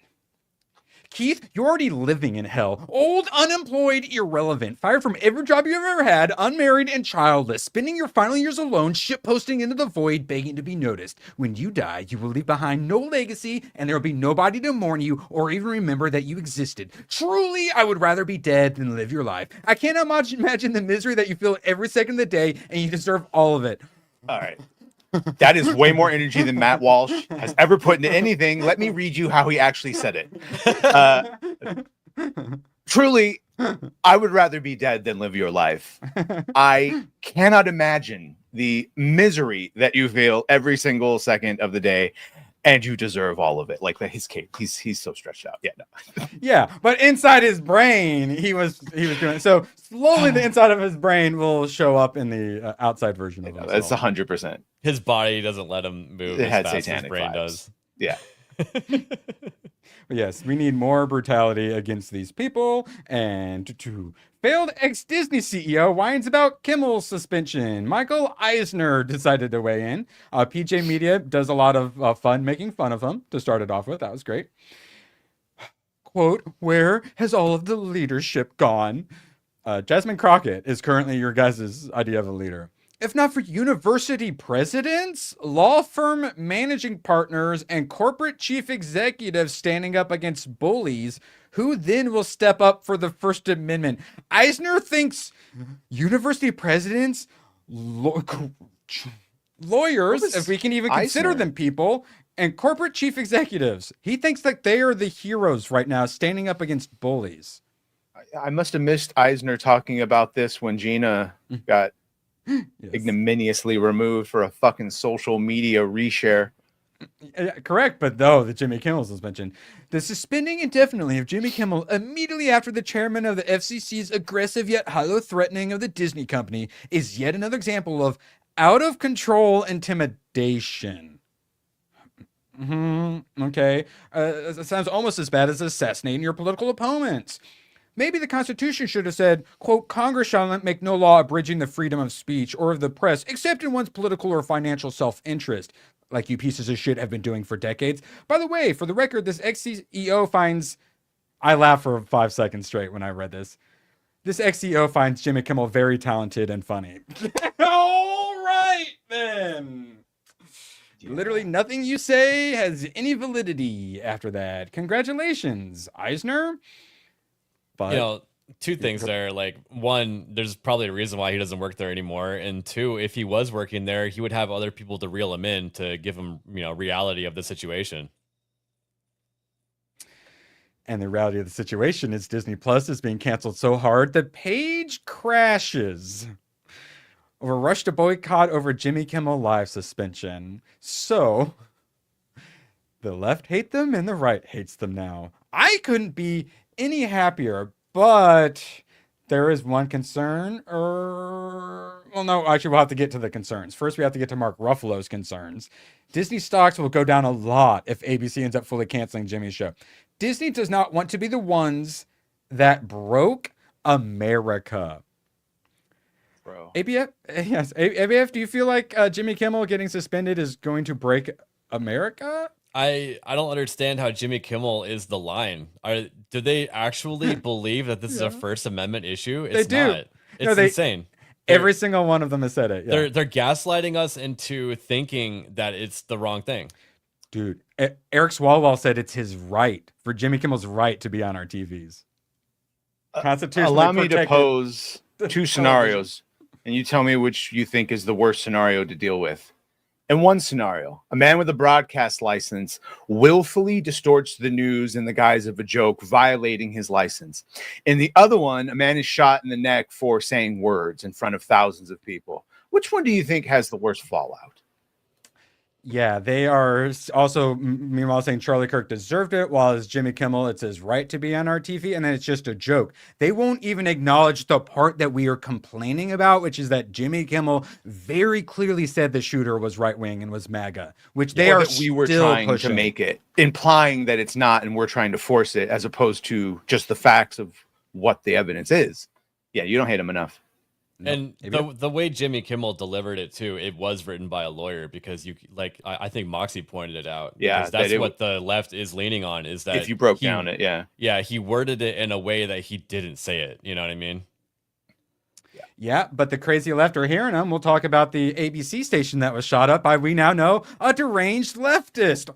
Keith, you're already living in hell. Old, unemployed, irrelevant, fired from every job you've ever had, unmarried and childless, spending your final years alone, shitposting into the void, begging to be noticed. When you die, you will leave behind no legacy, and there will be nobody to mourn you or even remember that you existed. Truly, I would rather be dead than live your life. I can't imagine the misery that you feel every second of the day, and you deserve all of it. All right. That is way more energy than Matt Walsh has ever put into anything. Let me read you how he actually said it. Truly, I would rather be dead than live your life. I cannot imagine the misery that you feel every single second of the day, and you deserve all of it. Like his cape, he's so stretched out. Yeah, no. Yeah, but inside his brain, he was doing so. Slowly, the inside of his brain will show up in the outside version of himself. That's 100%. His body doesn't let him move It as had fast as his satanic brain vibes. does. Yeah. But yes, we need more brutality against these people. And to failed ex-Disney CEO whines about Kimmel's suspension. Michael Eisner decided to weigh in. PJ Media does a lot of fun making fun of him to start it off with. That was great. Quote, where has all of the leadership gone? Jasmine Crockett is currently your guys' idea of a leader. If not for university presidents, law firm managing partners, and corporate chief executives standing up against bullies, who then will step up for the First Amendment? Eisner thinks university presidents, lawyers, if we can even consider them people, and corporate chief executives. He thinks that they are the heroes right now standing up against bullies. I must have missed Eisner talking about this when Gina got ignominiously removed for a fucking social media reshare. Correct, but though the Jimmy Kimmel suspension, the suspending indefinitely of Jimmy Kimmel immediately after the chairman of the FCC's aggressive yet hollow threatening of the Disney company is yet another example of out of control intimidation. Okay, it sounds almost as bad as assassinating your political opponents. Maybe the Constitution should have said, quote, Congress shall make no law abridging the freedom of speech or of the press, except in one's political or financial self-interest, like you pieces of shit have been doing for decades. By the way, for the record, this ex-CEO finds... I laughed for 5 seconds straight when I read this. This ex-CEO finds Jimmy Kimmel very talented and funny. All right, then. Yeah. Literally nothing you say has any validity after that. Congratulations, Eisner. But, you know, two things there. Like, one, there's probably a reason why he doesn't work there anymore. And two, if he was working there, he would have other people to reel him in to give him, you know, reality of the situation. And the reality of the situation is Disney Plus is being canceled so hard the page crashes. Over rush to boycott over Jimmy Kimmel Live suspension. So the left hate them and the right hates them now. I couldn't be any happier, but there is one concern. Well, no, actually, we'll have to get to the concerns. First, we have to get to Mark Ruffalo's concerns. Disney stocks will go down a lot if ABC ends up fully canceling Jimmy's show. Disney does not want to be the ones that broke America. Bro. ABF, yes. ABF, do you feel like Jimmy Kimmel getting suspended is going to break America? I don't understand how Jimmy Kimmel is the line. Do they actually believe that this is a First Amendment issue? It's they do. not. It's insane. Every single one of them has said it. Yeah. They're gaslighting us into thinking that it's the wrong thing. Dude, Eric Swalwell said it's his right, for Jimmy Kimmel's right to be on our TVs. Constitutionally Allow me to protected. pose two scenarios, and you tell me which you think is the worst scenario to deal with. In one scenario, a man with a broadcast license willfully distorts the news in the guise of a joke, violating his license. In the other one, a man is shot in the neck for saying words in front of thousands of people. Which one do you think has the worst fallout? Yeah, they are also, meanwhile, saying Charlie Kirk deserved it, while as Jimmy Kimmel, it's his right to be on our TV, and then it's just a joke. They won't even acknowledge the part that we are complaining about, which is that Jimmy Kimmel very clearly said the shooter was right-wing and was MAGA, which they are that we were still trying pushing. to make it, implying that it's not, and we're trying to force it, as opposed to just the facts of what the evidence is. Yeah, you don't hate him enough. And the way Jimmy Kimmel delivered it too, it was written by a lawyer because I think Moxie pointed it out. Yeah, that's what the left is leaning on is that if you broke down it, yeah, he worded it in a way that he didn't say it. You know what I mean? Yeah, but the crazy left are hearing them. We'll talk about the ABC station that was shot up by, we now know, a deranged leftist.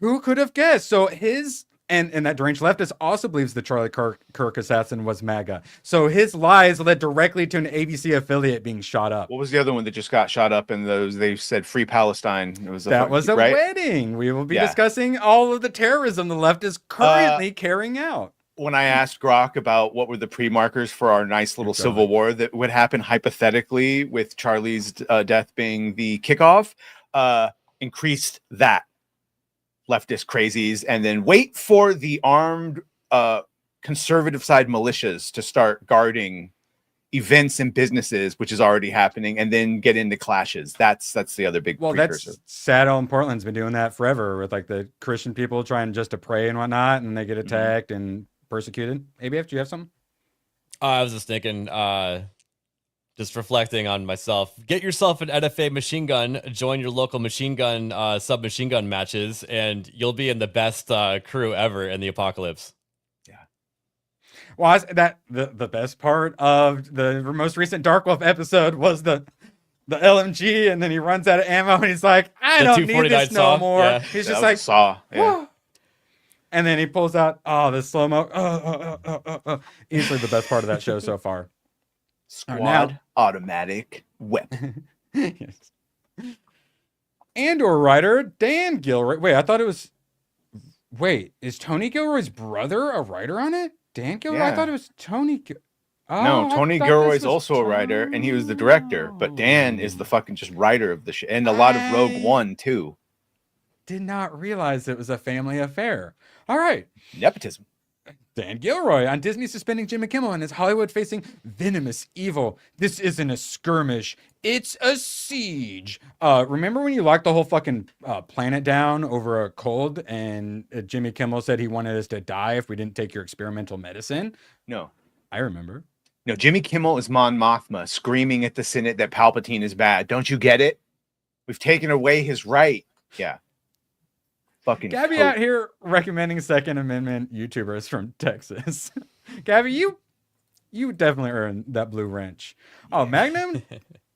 Who could have guessed? So his and that deranged leftist also believes the Charlie Kirk assassin was MAGA. So his lies led directly to an ABC affiliate being shot up. What was the other one that just got shot up? And they said Free Palestine. It was a wedding. We will be discussing all of the terrorism the left is currently carrying out. When I asked Grok about what were the pre-markers for our nice little civil war that would happen hypothetically with Charlie's death being the kickoff, increased that leftist crazies, and then wait for the armed conservative side militias to start guarding events and businesses, which is already happening, and then get into clashes. That's the other big precursor. That's Saddle in Portland's been doing that forever with like the Christian people trying just to pray and whatnot, and they get attacked and persecuted. ABF, do you have something? I was just thinking, just reflecting on myself. Get yourself an NFA machine gun, join your local machine gun, submachine gun matches, and you'll be in the best crew ever in the apocalypse. Yeah. Well, the best part of the most recent Dark Wolf episode was the LMG, and then he runs out of ammo, and he's like, I don't need this no more. Yeah. He's just like, saw. Yeah. And then he pulls out, the slow-mo. Easily the best part of that show so far. Squad automatic weapon. Yes. Andor writer Dan Gilroy. Wait, I thought it was. Wait, is Tony Gilroy's brother a writer on it? Dan Gilroy? Yeah. I thought it was Tony. No, Tony Gilroy's also a writer, and he was the director. But Dan is the fucking just writer of the shit, and a lot of Rogue One too. Did not realize it was a family affair. All right, nepotism. Dan Gilroy on Disney suspending Jimmy Kimmel and his Hollywood facing venomous evil. This isn't a skirmish. It's a siege. Remember when you locked the whole fucking planet down over a cold and Jimmy Kimmel said he wanted us to die if we didn't take your experimental medicine? No. I remember. No, Jimmy Kimmel is Mon Mothma screaming at the Senate that Palpatine is bad. Don't you get it? We've taken away his right. Yeah. Fucking Gabby out here recommending Second Amendment YouTubers from Texas. Gabby, you definitely earned that blue wrench. Oh, Magnum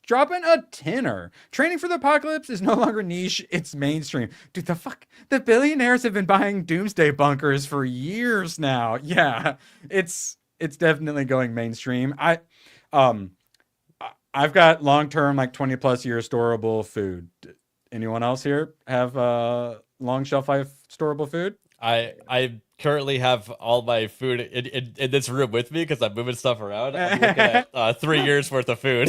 dropping a tenner. Training for the apocalypse is no longer niche, it's mainstream. Dude, the billionaires have been buying doomsday bunkers for years now. Yeah, it's definitely going mainstream. I've got long-term, like 20+ year storable food. Anyone else here have long shelf life storable food? I currently have all my food in this room with me because I'm moving stuff around. I'm looking at 3 years worth of food.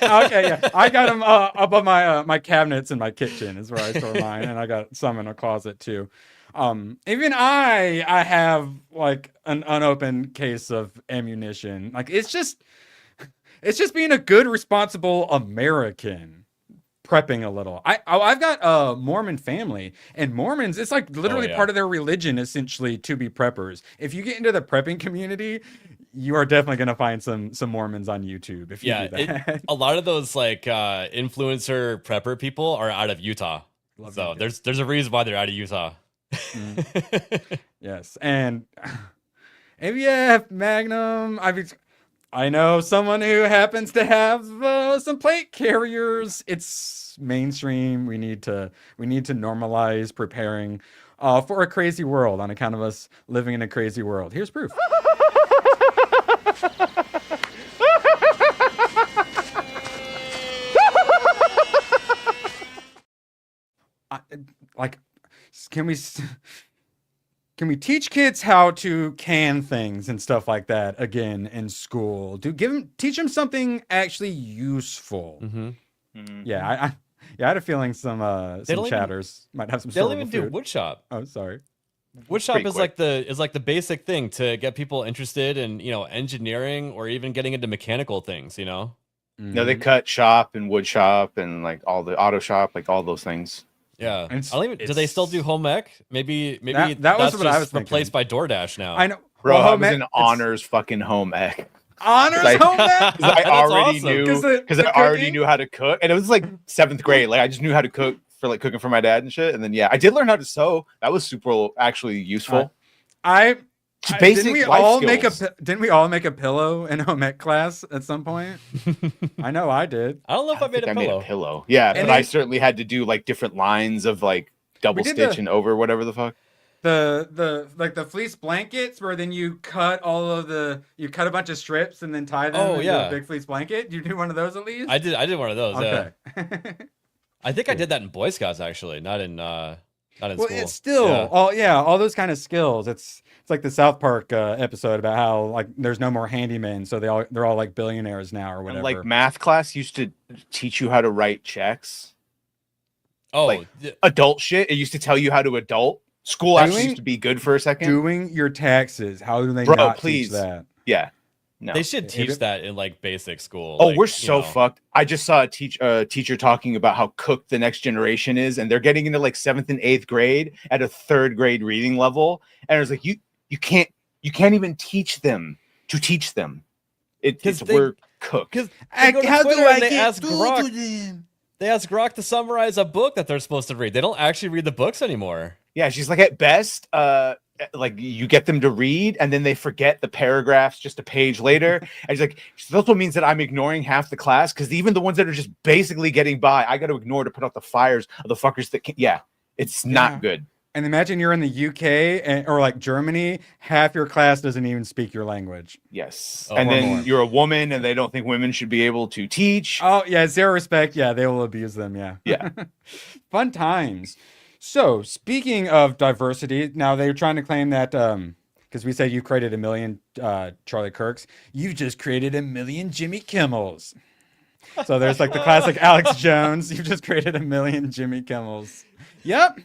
Okay, yeah, I got them up on my cabinets in my kitchen is where I store mine, and I got some in a closet too. Even I have like an unopened case of ammunition. Like it's just being a good, responsible American. Prepping a little. I've got a Mormon family, and Mormons, it's like literally part of their religion essentially to be preppers. If you get into the prepping community, you are definitely going to find some Mormons on YouTube if you do that. A lot of those like influencer prepper people are out of Utah. So there's a reason why they're out of Utah. Yes. And ABF, Magnum, I know someone who happens to have some plate carriers. It's mainstream. We need to normalize preparing for a crazy world on account of us living in a crazy world. Here's proof. Can we teach kids how to can things and stuff like that again in school? Teach them something actually useful. Mm-hmm. Mm-hmm. Yeah, I had a feeling some chatters might have some. They don't even do woodshop. Oh, sorry. Woodshop is like the basic thing to get people interested in engineering or even getting into mechanical things. Mm-hmm. No, they cut shop and wood shop and like all the auto shop, like all those things. Yeah, do they still do home ec? Maybe that was what I was replaced by DoorDash now. I know, bro. I was in honors fucking home ec. honors I- home ec? Because I already awesome. knew 'Cause the because I already cooking? knew how to cook, and it was like 7th grade. Like I just knew how to cook for like cooking for my dad and shit. And then I did learn how to sew. That was super actually useful. Just basic didn't we life all skills. didn't we all make a pillow in home ec class at some point? I know I did. I don't know if I made think a I made pillow. a pillow. Yeah, And but I then- certainly had to do like different lines of like double did the- stitch and over whatever the fuck. The like the fleece blankets where then you cut you cut a bunch of strips and then tie them Oh, into yeah. a big fleece blanket. You do one of those at least? I did one of those. Yeah. Okay. I think I did that in Boy Scouts actually, not in Well, school. it's still Yeah. all those kind of skills. It's like the South Park episode about how like there's no more handymen, so they're all like billionaires now or And, whatever. like math class used to teach you how to write checks. Oh, like, adult shit. It used to tell you how to adult. School actually used to be good for a second. Doing your taxes. How do they Bro, not please. teach that? Yeah. No. they should teach that in like basic school. Oh, like, we're you so know. fucked. I just saw a teacher talking about how cooked the next generation is, and they're getting into like 7th and 8th grade at a 3rd grade reading level. And it was like, you can't even teach them to teach them. We're cooked. Because how do I ask Grok? They ask Grok to summarize a book that they're supposed to read. They don't actually read the books anymore. Yeah, she's like, at best, like you get them to read and then they forget the paragraphs just a page later. And she's like, this also means that I'm ignoring half the class because even the ones that are just basically getting by, I got to ignore to put out the fires of the fuckers that can. Yeah, it's not good. And imagine you're in the UK or like Germany, half your class doesn't even speak your language. Yes. Oh, and or then more. you're a woman and they don't think women should be able to teach. Oh, yeah, zero respect. Yeah, they will abuse them. Yeah. Yeah. Fun times. So, speaking of diversity, now they're trying to claim that because we said you created 1 million Charlie Kirks, you just created 1 million Jimmy Kimmels. So there's like the classic Alex Jones. You just created 1 million Jimmy Kimmels. Yep.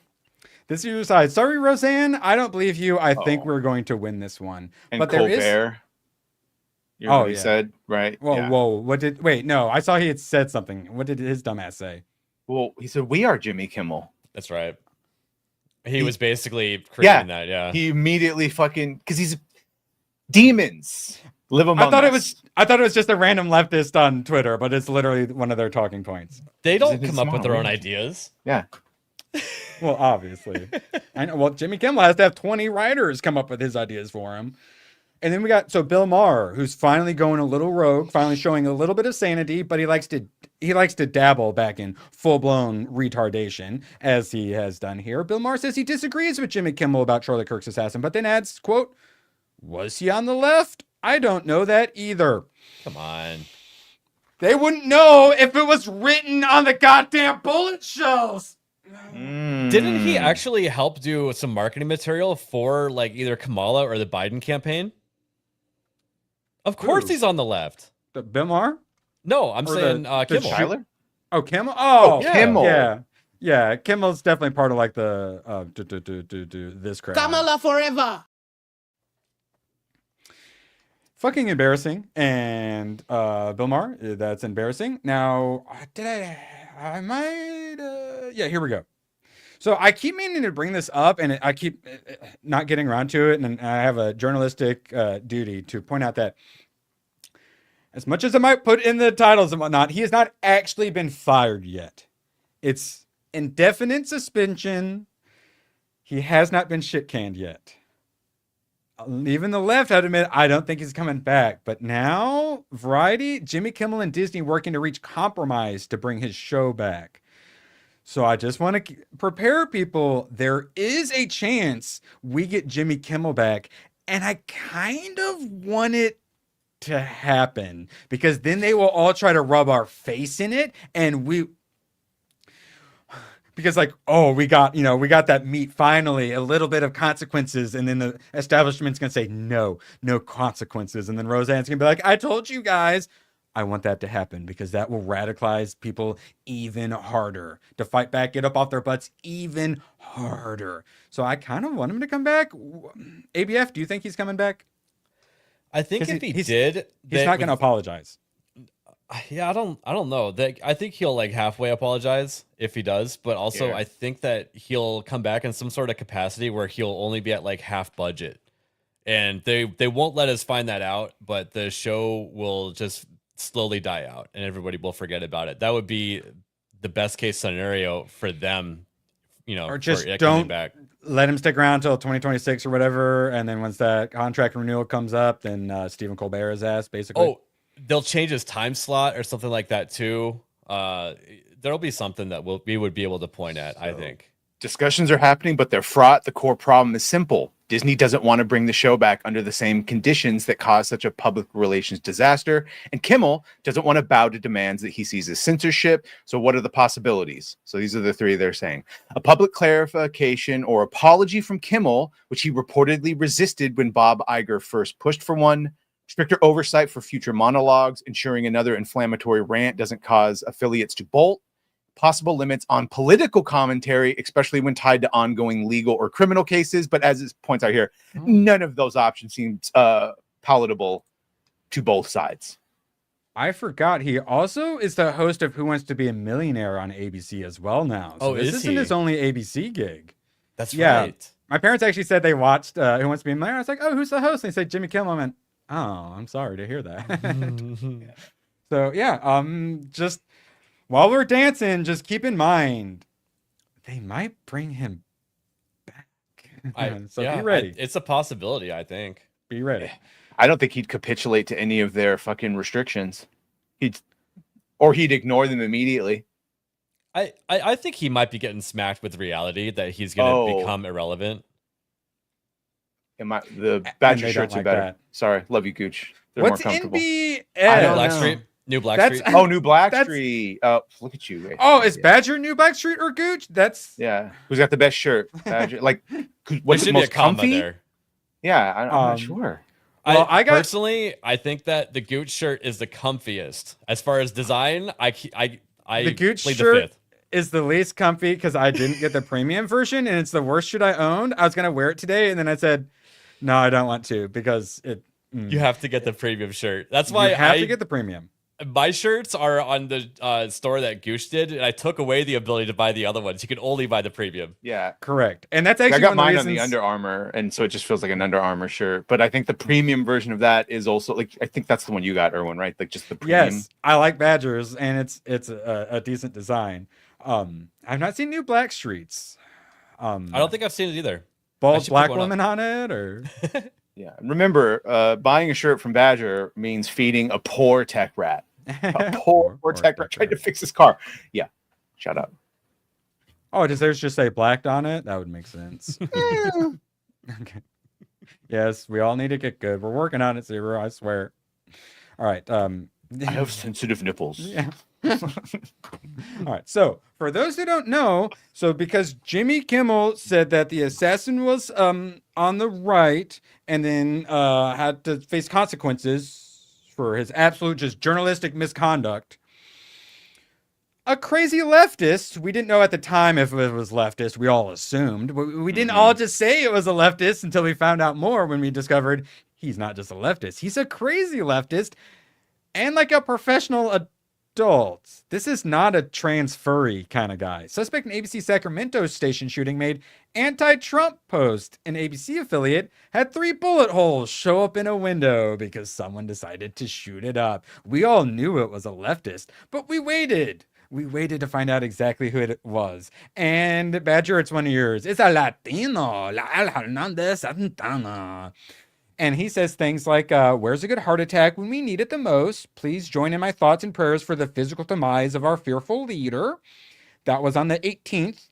This is your side. Sorry, Roseanne. I don't believe you. I think we're going to win this one. And but Colbert. there is. You know what he said, right? Whoa, Yeah. whoa. Wait, no. I saw he had said something. What did his dumbass say? Well, he said, we are Jimmy Kimmel. That's right. He was basically creating that. Yeah. He immediately fucking, because he's demons live among I thought us. it was just a random leftist on Twitter, but it's literally one of their talking points. They don't It's come up with their own smart. ideas. Yeah. Well, obviously. I know. Well, Jimmy Kimmel has to have 20 writers come up with his ideas for him. And then we got Bill Maher, who's finally going a little rogue, finally showing a little bit of sanity, but he likes to dabble back in full-blown retardation, as he has done here. Bill Maher says he disagrees with Jimmy Kimmel about Charlie Kirk's assassin, but then adds, quote, "Was he on the left? I don't know that either." Come on. They wouldn't know if it was written on the goddamn bullet shells. Didn't he actually help do some marketing material for like either Kamala or the Biden campaign? Of course Who? he's on the left. Bill Maher? No, I'm Or saying the Kimmel. Tyler? Oh, Kimmel? Oh, yeah. Kimmel. Yeah. Yeah, Kimmel's definitely part of like the this crowd. Kamala forever. Fucking embarrassing. And Bill Maher, that's embarrassing. Now, I might yeah, here we go. So I keep meaning to bring this up and I keep not getting around to it, and I have a journalistic duty to point out that as much as I might put in the titles and whatnot, he has not actually been fired yet. It's indefinite suspension. He has not been shit canned yet. Even the left had to admit, I don't think he's coming back. But now, Variety, Jimmy Kimmel, and Disney working to reach compromise to bring his show back. So I just want to prepare people. There is a chance we get Jimmy Kimmel back. And I kind of want it to happen because then they will all try to rub our face in it. And because like, oh, we got that meat finally, a little bit of consequences. And then the establishment's going to say, no consequences. And then Roseanne's going to be like, I told you guys. I want that to happen because that will radicalize people even harder to fight back, get up off their butts even harder. So I kind of want him to come back. ABF, do you think he's coming back? I think if he he's did, he's not going to apologize. Yeah, I don't know. I think he'll like halfway apologize if he does, but also Yeah. I think that he'll come back in some sort of capacity where he'll only be at like half budget and they won't let us find that out, but the show will just slowly die out and everybody will forget about it. That would be the best case scenario for them, or just for it don't coming back. let him stick around until 2026 or whatever, and then once that contract renewal comes up, then Stephen Colbert is asked, basically. Oh, they'll change his time slot or something like that too. There'll be something that we would be able to point at, I think. Discussions are happening, but they're fraught. The core problem is simple. Disney doesn't want to bring the show back under the same conditions that caused such a public relations disaster. And Kimmel doesn't want to bow to demands that he sees as censorship. So what are the possibilities? So these are the three they're saying. A public clarification or apology from Kimmel, which he reportedly resisted when Bob Iger first pushed for one. Stricter oversight for future monologues, ensuring another inflammatory rant doesn't cause affiliates to bolt. Possible limits on political commentary, especially when tied to ongoing legal or criminal cases. But as it points out here, none of those options seems palatable to both sides. I forgot he also is the host of Who Wants to Be a Millionaire on ABC as well now. So this isn't his only ABC gig. That's right. My parents actually said they watched Who Wants to Be a Millionaire. I was like, oh, who's the host? And they said Jimmy Kimmel. I went, oh, I'm sorry to hear that. So yeah, just while we're dancing, just keep in mind they might bring him back. So be ready. It's a possibility, I think. Be ready. I don't think he'd capitulate to any of their fucking restrictions. He'd ignore them immediately. I think he might be getting smacked with reality that he's going to become irrelevant. The Badger shirts are better. That. Sorry, love you, Gooch. They're What's more comfortable. New Blackstreet. New Blackstreet. Oh, look at you. Oh, is Badger New Blackstreet or Gooch? That's Who's got the best shirt? Badger. Like, what's the most comfy? There. Yeah, I'm not sure. Well, personally, I think that the Gooch shirt is the comfiest as far as design. The Gooch shirt is the least comfy because I didn't get the premium version, and it's the worst shirt I owned. I was gonna wear it today, and then I said, no, I don't want to because it. You have to get the premium shirt. That's why you have to get the premium. My shirts are on the store that Gooch did, and I took away the ability to buy the other ones. You can only buy the premium. Yeah, correct. And that's actually I got mine on the Under Armour, and so it just feels like an Under Armour shirt. But I think the premium version of that is also like I think that's the one you got, Erwin, right? Like just the premium. Yes, I like Badgers, and it's a decent design. I've not seen New Blackstreets. I don't think I've seen it either. Bald black woman on it, or. Yeah. Remember, buying a shirt from Badger means feeding a poor tech rat. A poor tech rat trying to fix his car. Yeah. Shut up. Oh, does theirs just say blacked on it? That would make sense. Okay. Yes, we all need to get good. We're working on it, Zero, I swear. All right. I have sensitive nipples. Yeah. All right. So for those who don't know, because Jimmy Kimmel said that the assassin was on the right and then had to face consequences for his absolute just journalistic misconduct. A crazy leftist, we didn't know at the time if it was leftist, we all assumed. We didn't all just say it was a leftist until we found out more when we discovered he's not just a leftist. He's a crazy leftist and like a professional adult. This is not a trans furry kind of guy. Suspect in ABC Sacramento station shooting made anti-Trump post. An ABC affiliate had 3 bullet holes show up in a window because someone decided to shoot it up. We all knew it was a leftist, but we waited. We waited to find out exactly who it was. And Badger, it's one of yours. It's a Latino, La Hernandez Santana. And he says things like, where's a good heart attack when we need it the most? Please join in my thoughts and prayers for the physical demise of our fearful leader. That was on the 18th,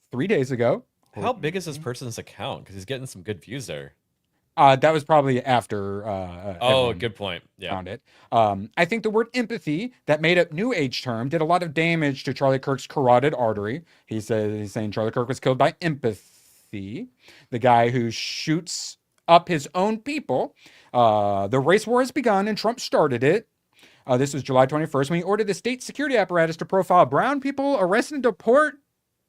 3 days ago. How big is this person's account? Because he's getting some good views there. That was probably after. Good point. Yeah. Found it. I think the word empathy, that made up new age term, did a lot of damage to Charlie Kirk's carotid artery. He's saying Charlie Kirk was killed by empathy. The guy who shoots up his own people. The race war has begun and Trump started it. This was July 21st when he ordered the state security apparatus to profile brown people, arrest and deport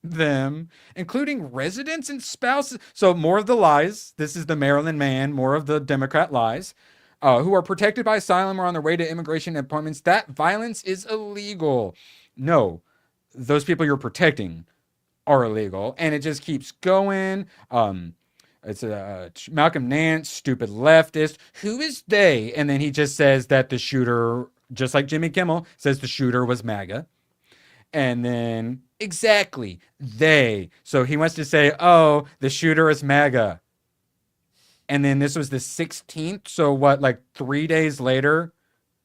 them, including residents and spouses. So more of the lies. This is the Maryland man, more of the Democrat lies, who are protected by asylum or on their way to immigration appointments. That violence is illegal. No, those people you're protecting are illegal. And it just keeps going. It's Malcolm Nance, stupid leftist. Who is they? And then he just says that the shooter, just like Jimmy Kimmel, says the shooter was MAGA. And then exactly they. So he wants to say, oh, the shooter is MAGA. And then this was the 16th. So what, like 3 days later,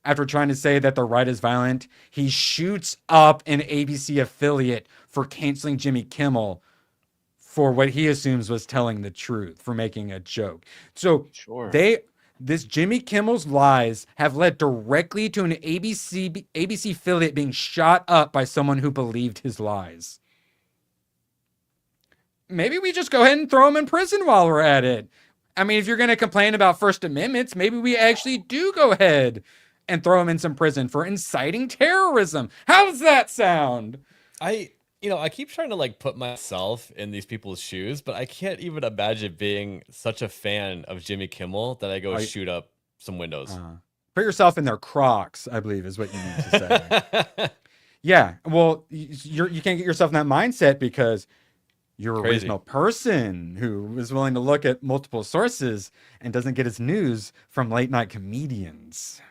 after trying to say that the right is violent, he shoots up an ABC affiliate for canceling Jimmy Kimmel for what he assumes was telling the truth, for making a joke. So this Jimmy Kimmel's lies have led directly to an ABC affiliate being shot up by someone who believed his lies. Maybe we just go ahead and throw him in prison while we're at it. I mean, if you're going to complain about First Amendments, maybe we actually do go ahead and throw him in some prison for inciting terrorism. How does that sound? I keep trying to like put myself in these people's shoes, but I can't even imagine being such a fan of Jimmy Kimmel that I go shoot up some windows. Put yourself in their Crocs, I believe is what you need to say. Yeah, well, you can't get yourself in that mindset because you're a reasonable person who is willing to look at multiple sources and doesn't get his news from late night comedians.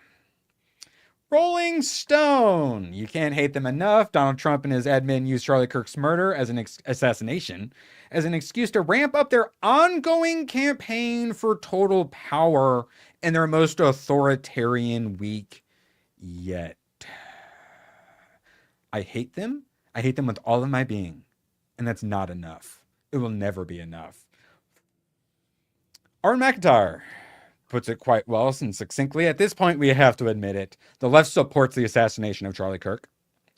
Rolling Stone. You can't hate them enough. Donald Trump and his admin used Charlie Kirk's murder as an assassination as an excuse to ramp up their ongoing campaign for total power in their most authoritarian week yet. I hate them. I hate them with all of my being. And that's not enough. It will never be enough. Aaron McIntyre puts it quite well and succinctly. At this point, we have to admit it. The left supports the assassination of Charlie Kirk.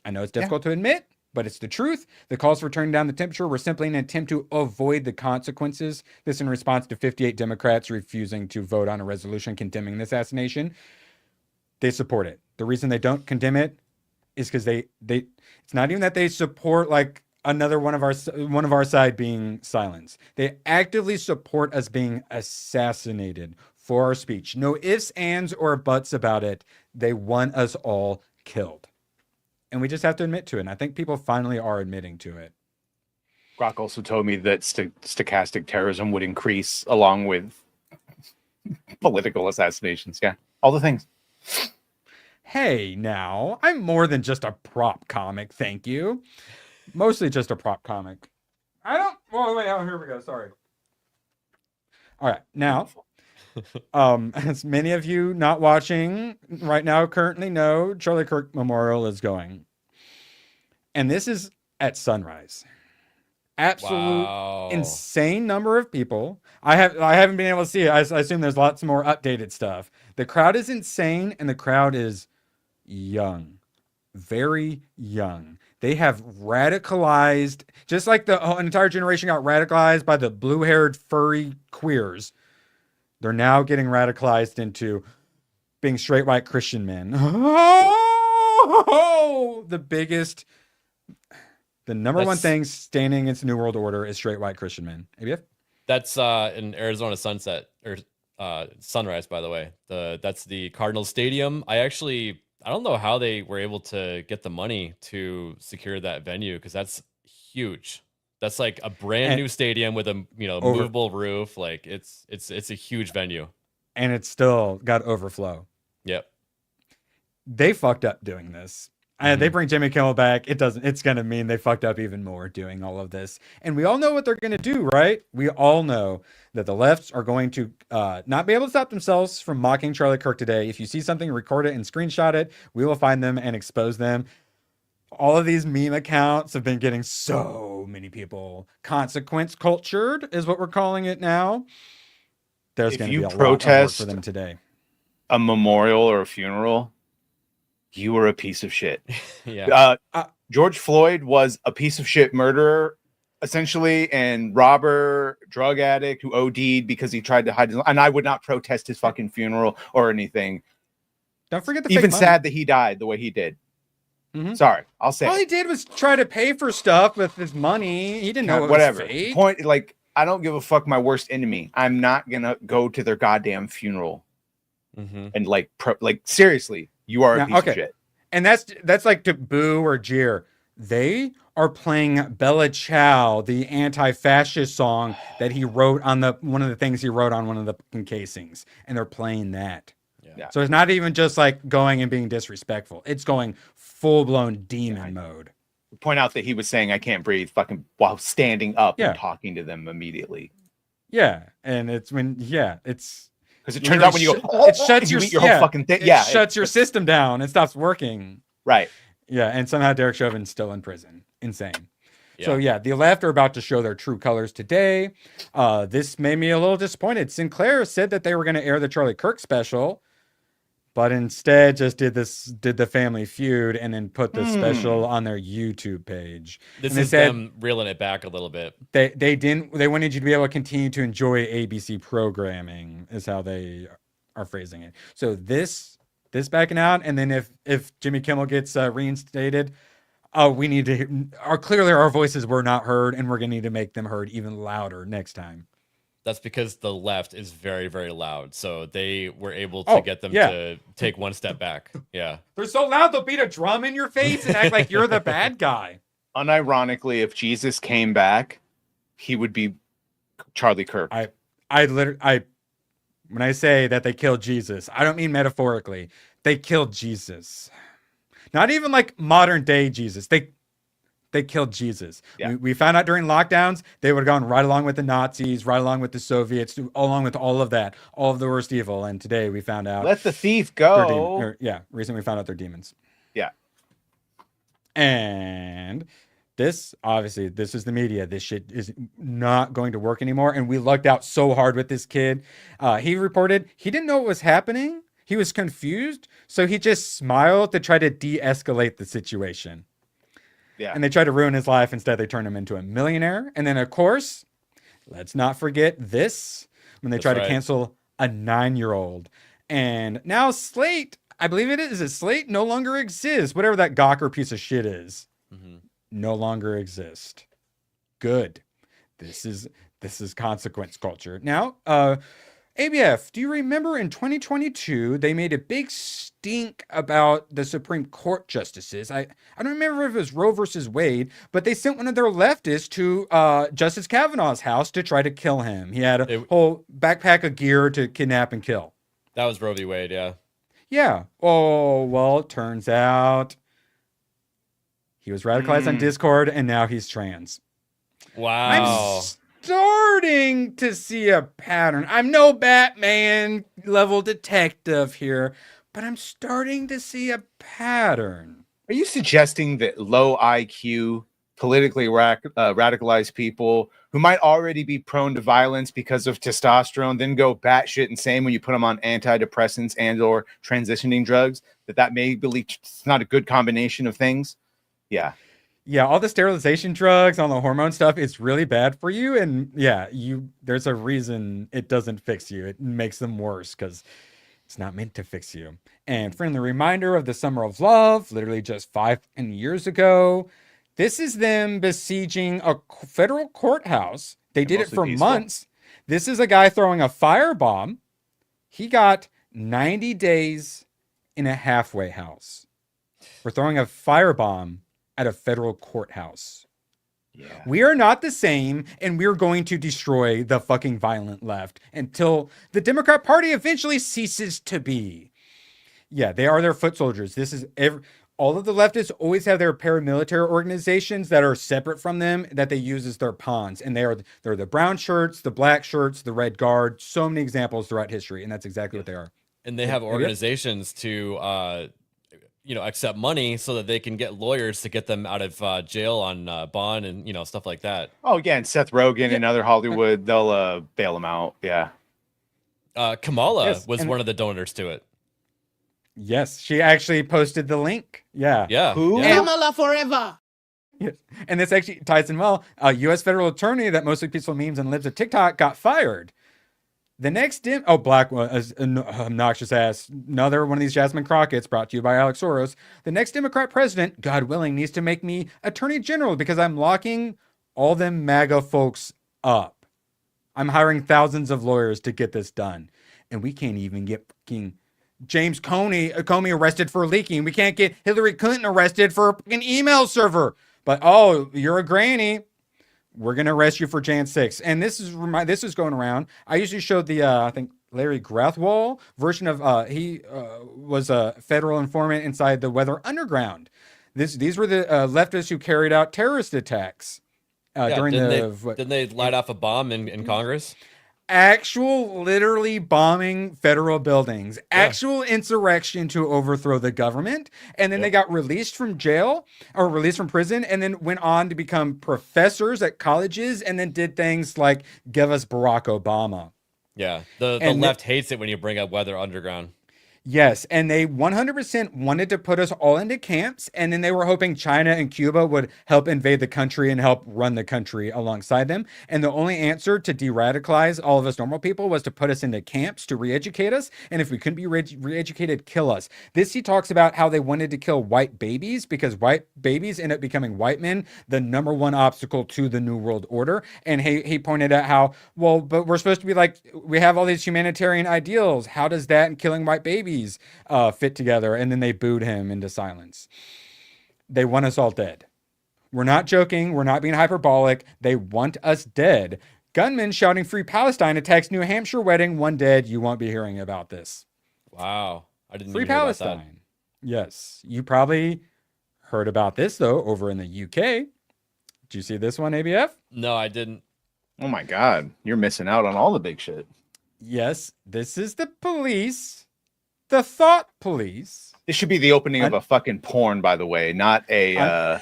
I know it's difficult to admit, but it's the truth. The calls for turning down the temperature were simply an attempt to avoid the consequences. This in response to 58 Democrats refusing to vote on a resolution condemning the assassination. They support it. The reason they don't condemn it is because they it's not even that they support like another one of our side being silenced. They actively support us being assassinated for our speech. No ifs, ands, or buts about it. They want us all killed. And we just have to admit to it. And I think people finally are admitting to it. Grok also told me that stochastic terrorism would increase along with political assassinations. Yeah, all the things. Hey, now, I'm more than just a prop comic, thank you. Mostly just a prop comic. Wait, here we go, sorry. All right, now, as many of you not watching right now currently know, Charlie Kirk Memorial is going. And this is at sunrise. Absolute insane number of people. I haven't been able to see it. I assume there's lots more updated stuff. The crowd is insane, and the crowd is young. Very young. They have radicalized, just like an entire generation got radicalized by the blue-haired furry queers. They're now getting radicalized into being straight white Christian men. Oh, the number one thing standing against the New World Order is straight white Christian men. ABF? That's in Arizona sunrise, by the way. That's the Cardinals Stadium. I don't know how they were able to get the money to secure that venue because that's huge. That's like a brand new stadium with a movable roof. Like it's a huge venue, and it's still got overflow. Yep, they fucked up doing this. And they bring Jimmy Kimmel back. It's going to mean they fucked up even more doing all of this. And we all know what they're going to do, right? We all know that the lefts are going to not be able to stop themselves from mocking Charlie Kirk today. If you see something, record it and screenshot it. We will find them and expose them. All of these meme accounts have been getting so many people consequence cultured is what we're calling it now. There's going to be a lot of work for them today. A memorial or a funeral, you were a piece of shit. Yeah. George Floyd was a piece of shit murderer, essentially, and robber, drug addict who OD'd because he tried to hide his. And I would not protest his fucking funeral or anything. Don't forget the even fake sad money. that he died the way he did. Sorry, I'll say. All he did was try to pay for stuff with his money. He didn't know it was fake. Point, like, I don't give a fuck my worst enemy. I'm not gonna go to their goddamn funeral. And like seriously. You are a piece of shit. And that's like to boo or jeer. They are playing Bella Ciao, the anti-fascist song that he wrote on one of the things he wrote on one of the casings, and they're playing that. Yeah. So it's not even just like going and being disrespectful. It's going full-blown demon mode. Point out that he was saying I can't breathe fucking while standing up and talking to them immediately. Yeah, and it's it's because it turns out when you go, it shuts your whole fucking thing. It shuts your system down and stops working. Right. Yeah, and somehow Derek Chauvin's still in prison. Insane. Yeah. So yeah, the left are about to show their true colors today. This made me a little disappointed. Sinclair said that they were going to air the Charlie Kirk special, but instead just did the Family Feud and then put the special on their YouTube page. This is them reeling it back a little bit. They wanted you to be able to continue to enjoy ABC programming is how they are phrasing it. So this backing out, and then if Jimmy Kimmel gets reinstated, we need to clearly our voices were not heard, and we're gonna need to make them heard even louder next time. That's because the left is very, very loud. So they were able to get them to take one step back. Yeah. They're so loud they'll beat a drum in your face and act like you're the bad guy. Unironically, if Jesus came back, he would be Charlie Kirk. When I say that they killed Jesus, I don't mean metaphorically. They killed Jesus. Not even like modern day Jesus. They killed Jesus. Yeah. We found out during lockdowns, they would have gone right along with the Nazis, right along with the Soviets, along with all of that, all of the worst evil. And today we found out. Let the thief go. Recently we found out they're demons. Yeah. And this is the media. This shit is not going to work anymore. And we lucked out so hard with this kid. He reported he didn't know what was happening. He was confused. So he just smiled to try to de-escalate the situation. Yeah. And they tried to ruin his life. Instead, they turned him into a millionaire. And then, of course, let's not forget this, when they tried to cancel a 9-year-old. And now Slate, I believe it is Slate no longer exists. Whatever that Gawker piece of shit is, no longer exist. Good. This is consequence culture. Now, ABF, do you remember in 2022, they made a big stink about the Supreme Court justices? I don't remember if it was Roe versus Wade, but they sent one of their leftists to Justice Kavanaugh's house to try to kill him. He had a whole backpack of gear to kidnap and kill. That was Roe v. Wade, yeah. Yeah. Oh, well, it turns out he was radicalized on Discord, and now he's trans. Wow. Starting to see a pattern. I'm no Batman level detective here, but I'm starting to see a pattern. Are you suggesting that low IQ, politically radicalized people who might already be prone to violence because of testosterone then go batshit insane when you put them on antidepressants and or transitioning drugs, that may be it's not a good combination of things? Yeah, all the sterilization drugs, all the hormone stuff, it's really bad for you. And yeah, there's a reason it doesn't fix you. It makes them worse because it's not meant to fix you. And friendly reminder of the Summer of Love, literally just 5 years ago. This is them besieging a federal courthouse. They did it for months. This is a guy throwing a firebomb. He got 90 days in a halfway house. We're throwing a firebomb at a federal courthouse. Yeah. We are not the same, and we're going to destroy the fucking violent left until the Democrat Party eventually ceases to be. Yeah, they are their foot soldiers. This is all of the leftists always have their paramilitary organizations that are separate from them that they use as their pawns, and they're the brown shirts, the black shirts, the red guard. So many examples throughout history, and that's exactly what they are. And they have organizations to accept money so that they can get lawyers to get them out of jail on bond and stuff like that. Oh yeah, and Seth Rogen and other Hollywood, they'll bail them out. Yeah. Kamala was one of the donors to it. Yes, she actually posted the link. Yeah. Yeah. Who? Yeah. Kamala forever. Yes. And this actually ties in well. A U.S. federal attorney that mostly peaceful memes and lives at TikTok got fired. The next black obnoxious ass, another one of these Jasmine Crockett's brought to you by Alex Soros. The next Democrat president, God willing, needs to make me attorney general because I'm locking all them MAGA folks up. I'm hiring thousands of lawyers to get this done. And we can't even get fucking James Comey arrested for leaking. We can't get Hillary Clinton arrested for an email server. But oh, you're a granny. We're gonna arrest you for Jan 6. And this is going around. I usually showed the I think Larry Grathwohl version of he was a federal informant inside the Weather Underground. These were the leftists who carried out terrorist attacks during didn't they light off a bomb in Congress? Actual literally bombing federal buildings, actual insurrection to overthrow the government. And then they got released from jail or released from prison and then went on to become professors at colleges and then did things like give us Barack Obama. Yeah. The left hates it when you bring up Weather Underground. Yes, and they 100% wanted to put us all into camps, and then they were hoping China and Cuba would help invade the country and help run the country alongside them. And the only answer to de-radicalize all of us normal people was to put us into camps to re-educate us, and if we couldn't be re-educated, kill us. He talks about how they wanted to kill white babies because white babies end up becoming white men, the number one obstacle to the New World Order. And he pointed out how, well, but we're supposed to be like, we have all these humanitarian ideals. How does that and killing white babies fit together? And then they booed him into silence. They want us all dead. We're not joking. We're not being hyperbolic. They want us dead. Gunmen shouting "Free Palestine" attacks New Hampshire wedding. 1 dead. You won't be hearing about this. Wow. I didn't Free even hear about that. Palestine. Yes. You probably heard about this, though, over in the UK. Did you see this one, ABF? No, I didn't. Oh my God. You're missing out on all the big shit. Yes. This is the police. The thought police. This should be the opening of a fucking porn, by the way, not a.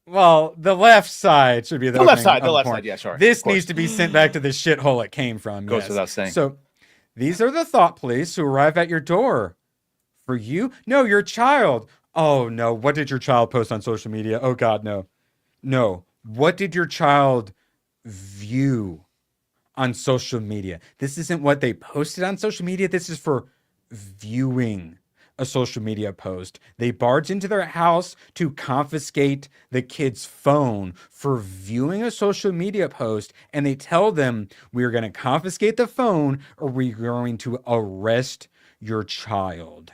Well, the left side should be the left side. of The left porn. side, yeah, sure. This needs to be sent back to the shithole it came from. Goes yes. without saying. So, these are the thought police who arrive at your door. For you? No, your child. Oh no! What did your child post on social media? Oh God, no, no. What did your child view on social media? This isn't what they posted on social media. This is for viewing a social media post. They barge into their house to confiscate the kid's phone for viewing a social media post, and they tell them, we're going to confiscate the phone or we're going to arrest your child.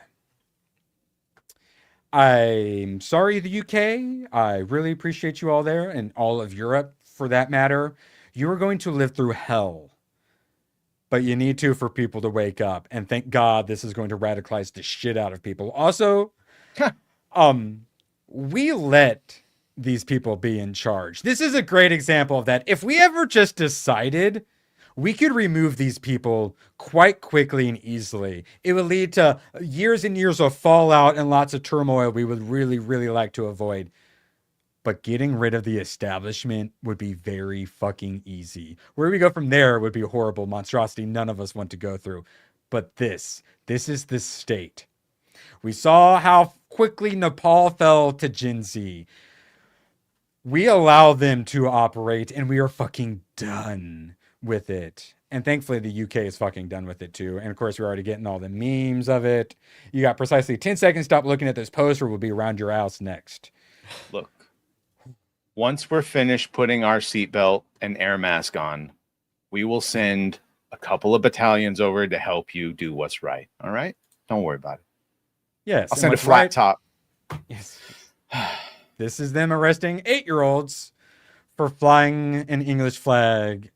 I'm sorry, the UK. I really appreciate you all there, and all of Europe for that matter. You are going to live through hell. But you need to for people to wake up. And thank God this is going to radicalize the shit out of people. Also, we let these people be in charge. This is a great example of that. If we ever just decided, we could remove these people quite quickly and easily. It would lead to years and years of fallout and lots of turmoil we would really, really like to avoid. But getting rid of the establishment would be very fucking easy. Where we go from there would be a horrible monstrosity none of us want to go through. But this is the state. We saw how quickly Nepal fell to Gen Z. We allow them to operate and we are fucking done with it. And thankfully the UK is fucking done with it too. And of course we're already getting all the memes of it. You got precisely 10 seconds. Stop looking at this post or we'll be around your house next. Look. Once we're finished putting our seatbelt and air mask on, we will send a couple of battalions over to help you do what's right. All right? Don't worry about it. Yes. I'll send a flat top. Yes. This is them arresting 8-year-olds for flying an English flag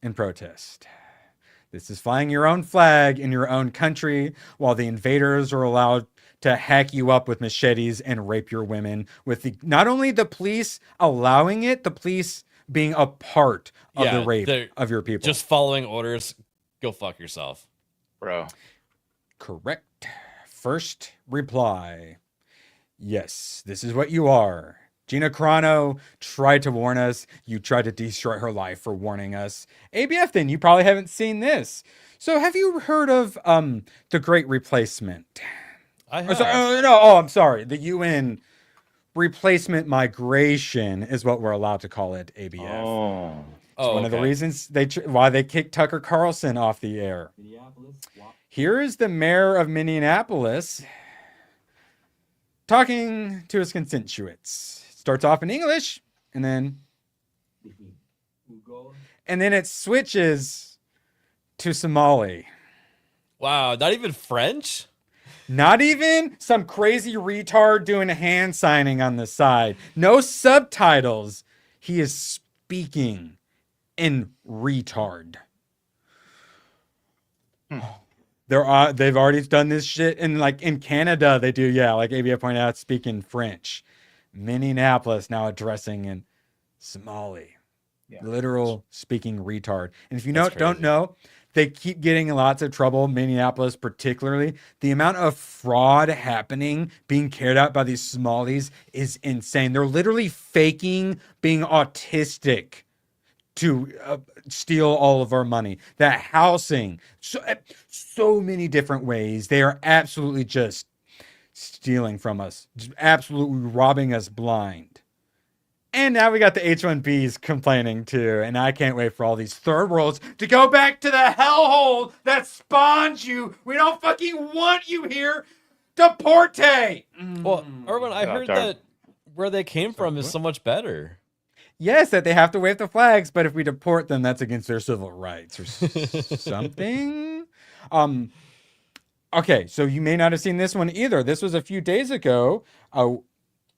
in protest. This is flying your own flag in your own country while the invaders are allowed to hack you up with machetes and rape your women, with not only the police allowing it, the police being a part of the rape of your people. Just following orders. Go fuck yourself. Bro. Correct. First reply. Yes, this is what you are. Gina Carano tried to warn us. You tried to destroy her life for warning us. ABF, then, you probably haven't seen this. So have you heard of The Great Replacement? I have. I'm sorry. The UN replacement migration is what we're allowed to call it, ABF. It's one of the reasons why they kicked Tucker Carlson off the air. Here is the mayor of Minneapolis talking to his constituents. Starts off in English, and then it switches to Somali. Wow, not even French? Not even some crazy retard doing a hand signing on the side. No subtitles. He is speaking in retard. They've already done this shit in Canada. They do, yeah, like Avia pointed out, speaking French. Minneapolis now addressing in Somali. Yeah. Literal speaking retard. And if you don't know, they keep getting in lots of trouble, Minneapolis particularly. The amount of fraud happening, being carried out by these Somalis is insane. They're literally faking being autistic to steal all of our money. That housing, so many different ways. They are absolutely just stealing from us, just absolutely robbing us blind. And now we got the H-1Bs complaining too, and I can't wait for all these third worlds to go back to the hellhole that spawned you. We don't fucking want you here. Deporte! Well, Irwin, I heard that where they came from is so much better. Yes, that they have to wave the flags, but if we deport them, that's against their civil rights or something. Okay, so you may not have seen this one either. This was a few days ago.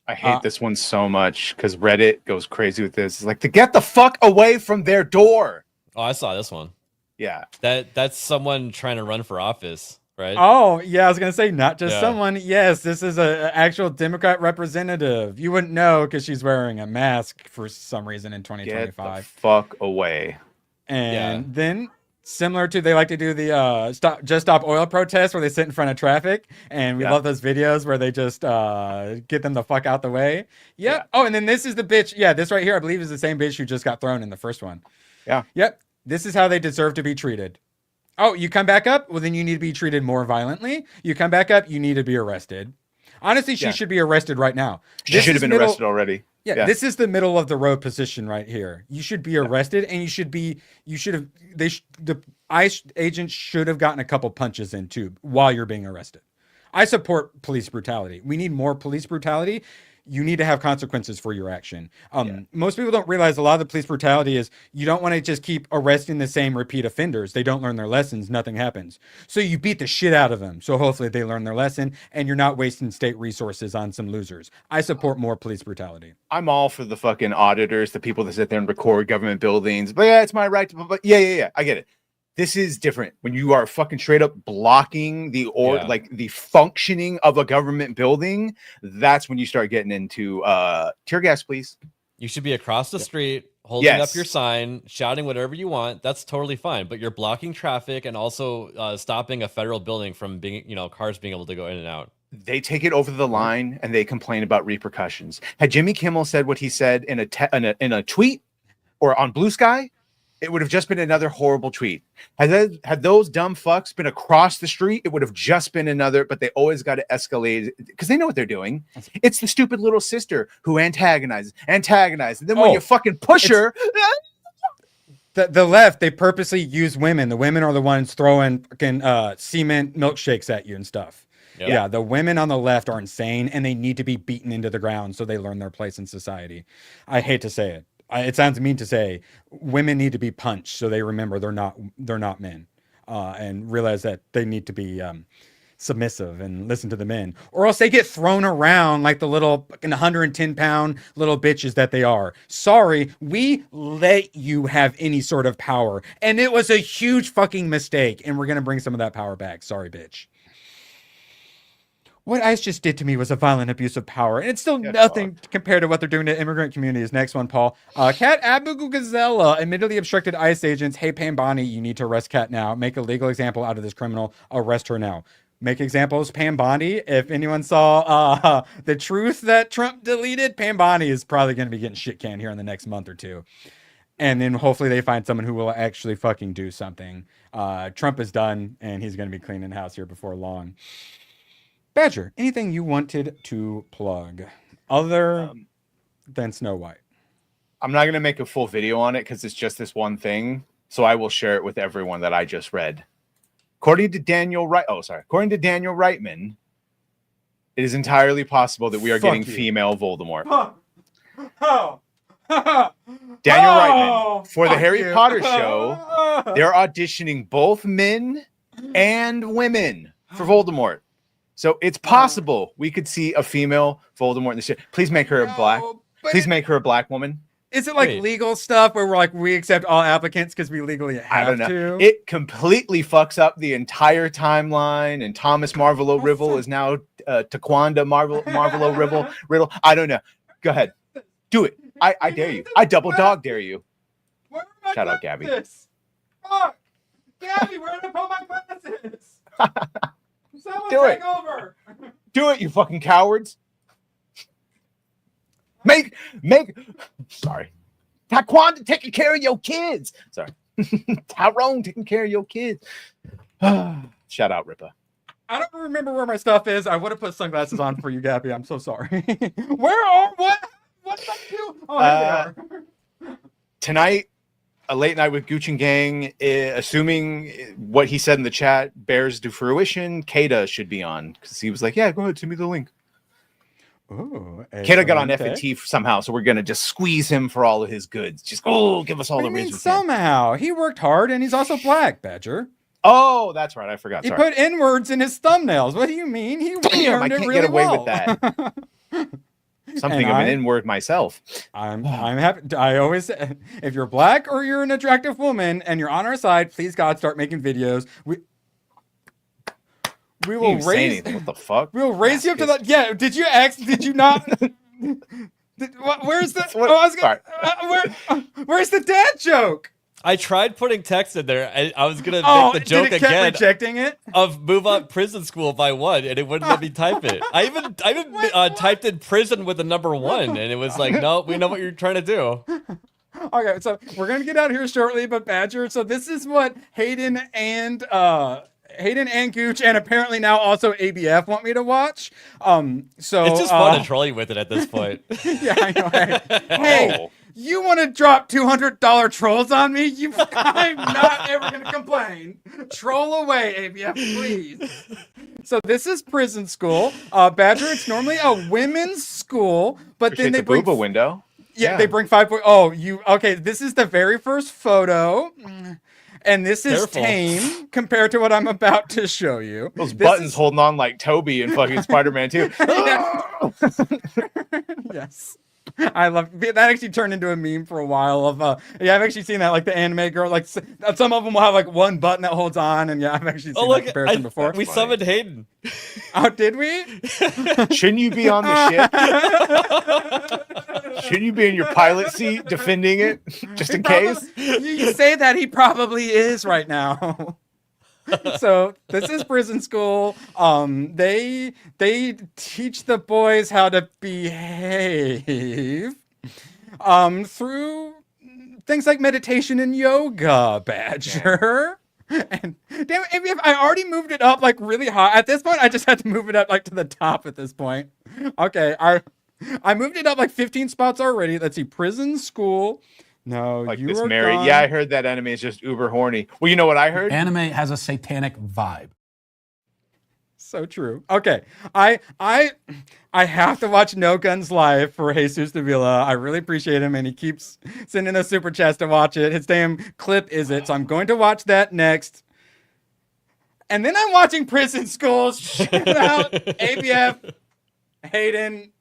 I hate this one so much because Reddit goes crazy with this. It's like, to get the fuck away from their door. Oh, I saw this one. Yeah. That's someone trying to run for office, right? Oh, yeah, I was going to say, not just someone. Yes, this is an actual Democrat representative. You wouldn't know because she's wearing a mask for some reason in 2025. Get the fuck away. And then, similar to, they like to do the Stop Oil protest where they sit in front of traffic. And we love those videos where they just get them the fuck out the way. Yep. Yeah. Oh, and then this is the bitch. Yeah, this right here, I believe, is the same bitch who just got thrown in the first one. Yeah. Yep. This is how they deserve to be treated. Oh, you come back up? Well, then you need to be treated more violently. You come back up, you need to be arrested. Honestly, she should be arrested right now. She should have been arrested already. Yeah, this is the middle of the road position right here. You should be arrested, and the ICE agents should have gotten a couple punches in too while you're being arrested. I support police brutality. We need more police brutality. You need to have consequences for your action. Most people don't realize a lot of the police brutality is you don't want to just keep arresting the same repeat offenders. They don't learn their lessons. Nothing happens. So you beat the shit out of them. So hopefully they learn their lesson and you're not wasting state resources on some losers. I support more police brutality. I'm all for the fucking auditors, the people that sit there and record government buildings. But yeah, it's my right to, but yeah. I get it. This is different when you are fucking straight up blocking like the functioning of a government building. That's when you start getting into tear gas, please. You should be across the street, holding up your sign, shouting whatever you want. That's totally fine. But you're blocking traffic and also stopping a federal building from being, cars being able to go in and out. They take it over the line and they complain about repercussions. Had Jimmy Kimmel said what he said in a tweet or on Blue Sky, it would have just been another horrible tweet. Had those dumb fucks been across the street, it would have just been another, but they always got to escalate because they know what they're doing. It's the stupid little sister who antagonizes. And then when you fucking push her. The left, they purposely use women. The women are the ones throwing fucking cement milkshakes at you and stuff. Yep. Yeah, the women on the left are insane and they need to be beaten into the ground so they learn their place in society. I hate to say it. It sounds mean to say women need to be punched so they remember they're not men and realize that they need to be submissive and listen to the men, or else they get thrown around like the little fucking 110-pound little bitches that they are. Sorry, we let you have any sort of power, and it was a huge fucking mistake, and we're gonna bring some of that power back. Sorry, bitch. What ICE just did to me was a violent abuse of power, and it's still nothing compared to what they're doing to immigrant communities. Next one, Paul. Kat Abu Gazella admittedly obstructed ICE agents. Hey, Pambani, you need to arrest Kat now. Make a legal example out of this criminal. Arrest her now. Make examples. Pambani, if anyone saw the truth that Trump deleted, Pambani is probably going to be getting shit canned here in the next month or two. And then hopefully they find someone who will actually fucking do something. Trump is done, and he's going to be cleaning house here before long. Badger, anything you wanted to plug other than Snow White? I'm not going to make a full video on it because it's just this one thing. So I will share it with everyone that I just read. According to Daniel Reitman, it is entirely possible that we are getting female Voldemort. Daniel Reitman, for the Harry Potter show, they're auditioning both men and women for Voldemort. So it's possible we could see a female Voldemort in this shit. Please make her a black. Please make her a black woman. Is it like legal stuff where we're like, we accept all applicants because we legally have I don't know. to? It completely fucks up the entire timeline, and Thomas Marvolo Riddle is now Taquanda Marvolo Riddle. I don't know. Go ahead. Do it. I dare you. I double dog dare you. Shout out, Gabby. Fuck! Gabby, where did I put my glasses? Someone Do take it. over. Do it, you fucking cowards. Make sorry. Taquanda taking care of your kids. Sorry. Tyrone taking care of your kids. Shout out, Rippa. I don't remember where my stuff is. I would have put sunglasses on for you, Gabby. I'm so sorry. Where are what did I do? Oh, here they are. Tonight, a late night with Gooch and Gang, assuming what he said in the chat bears to fruition, Kata should be on because he was like, yeah, go ahead, send me the link. Ooh, Kata got on F&T somehow, so we're gonna just squeeze him for all of his goods. Just give us all the reasons. Somehow he worked hard, and he's also black, Badger. Oh, that's right. I forgot. He put N-words in his thumbnails. What do you mean? He Damn, I earned it can't really get away well. with that. Something of an N-word myself. I'm happy. I always say, if you're black or you're an attractive woman and you're on our side, please God, start making videos. We will raise. Anything. What the fuck? We'll raise you up to the. Yeah. Did you not? Where's the? Where's the dad joke? I tried putting text in there. I was gonna make the joke did it kept again. Rejecting it Of move up prison school by 1, and it wouldn't let me type it. I even typed in prison with the number 1, and it was like, no, we know what you're trying to do. Okay, so we're gonna get out here shortly, but Badger. So this is what Hayden and Gooch, and apparently now also ABF want me to watch. So It's just fun to troll you with it at this point. Yeah, I know. Hey, you want to drop $200 trolls on me? I'm not ever going to complain. Troll away, ABF, please. So this is prison school. Badger, it's normally a women's school, but then they bring a window. Yeah, they bring 5. Okay, this is the very first photo. And this is tame compared to what I'm about to show you. Those buttons holding on like Toby in fucking Spider-Man 2. Yes. I love that. Actually turned into a meme for a while of I've actually seen that, like the anime girl, like some of them will have like one button that holds on, and I've actually seen that comparison before. We summoned Hayden. Oh, did we? Shouldn't you be on the ship? Shouldn't you be in your pilot seat defending it just in case? You say that, he probably is right now. So this is prison school. They teach the boys how to behave through things like meditation and yoga, Badger. And damn, if I already moved it up like really high at this point, I just had to move it up like to the top at this point. Okay, I moved it up like 15 spots already. Let's see, prison school. No, like you this are Mary. gone. Yeah, I heard that anime is just uber horny. Well, you know what I heard? Anime has a satanic vibe. So true. Okay, I have to watch No Guns Live for Jesus Davila. I really appreciate him, and he keeps sending us super chats to watch it. His damn clip is it, so I'm going to watch that next. And then I'm watching Prison Schools. Shout out ABF, Hayden,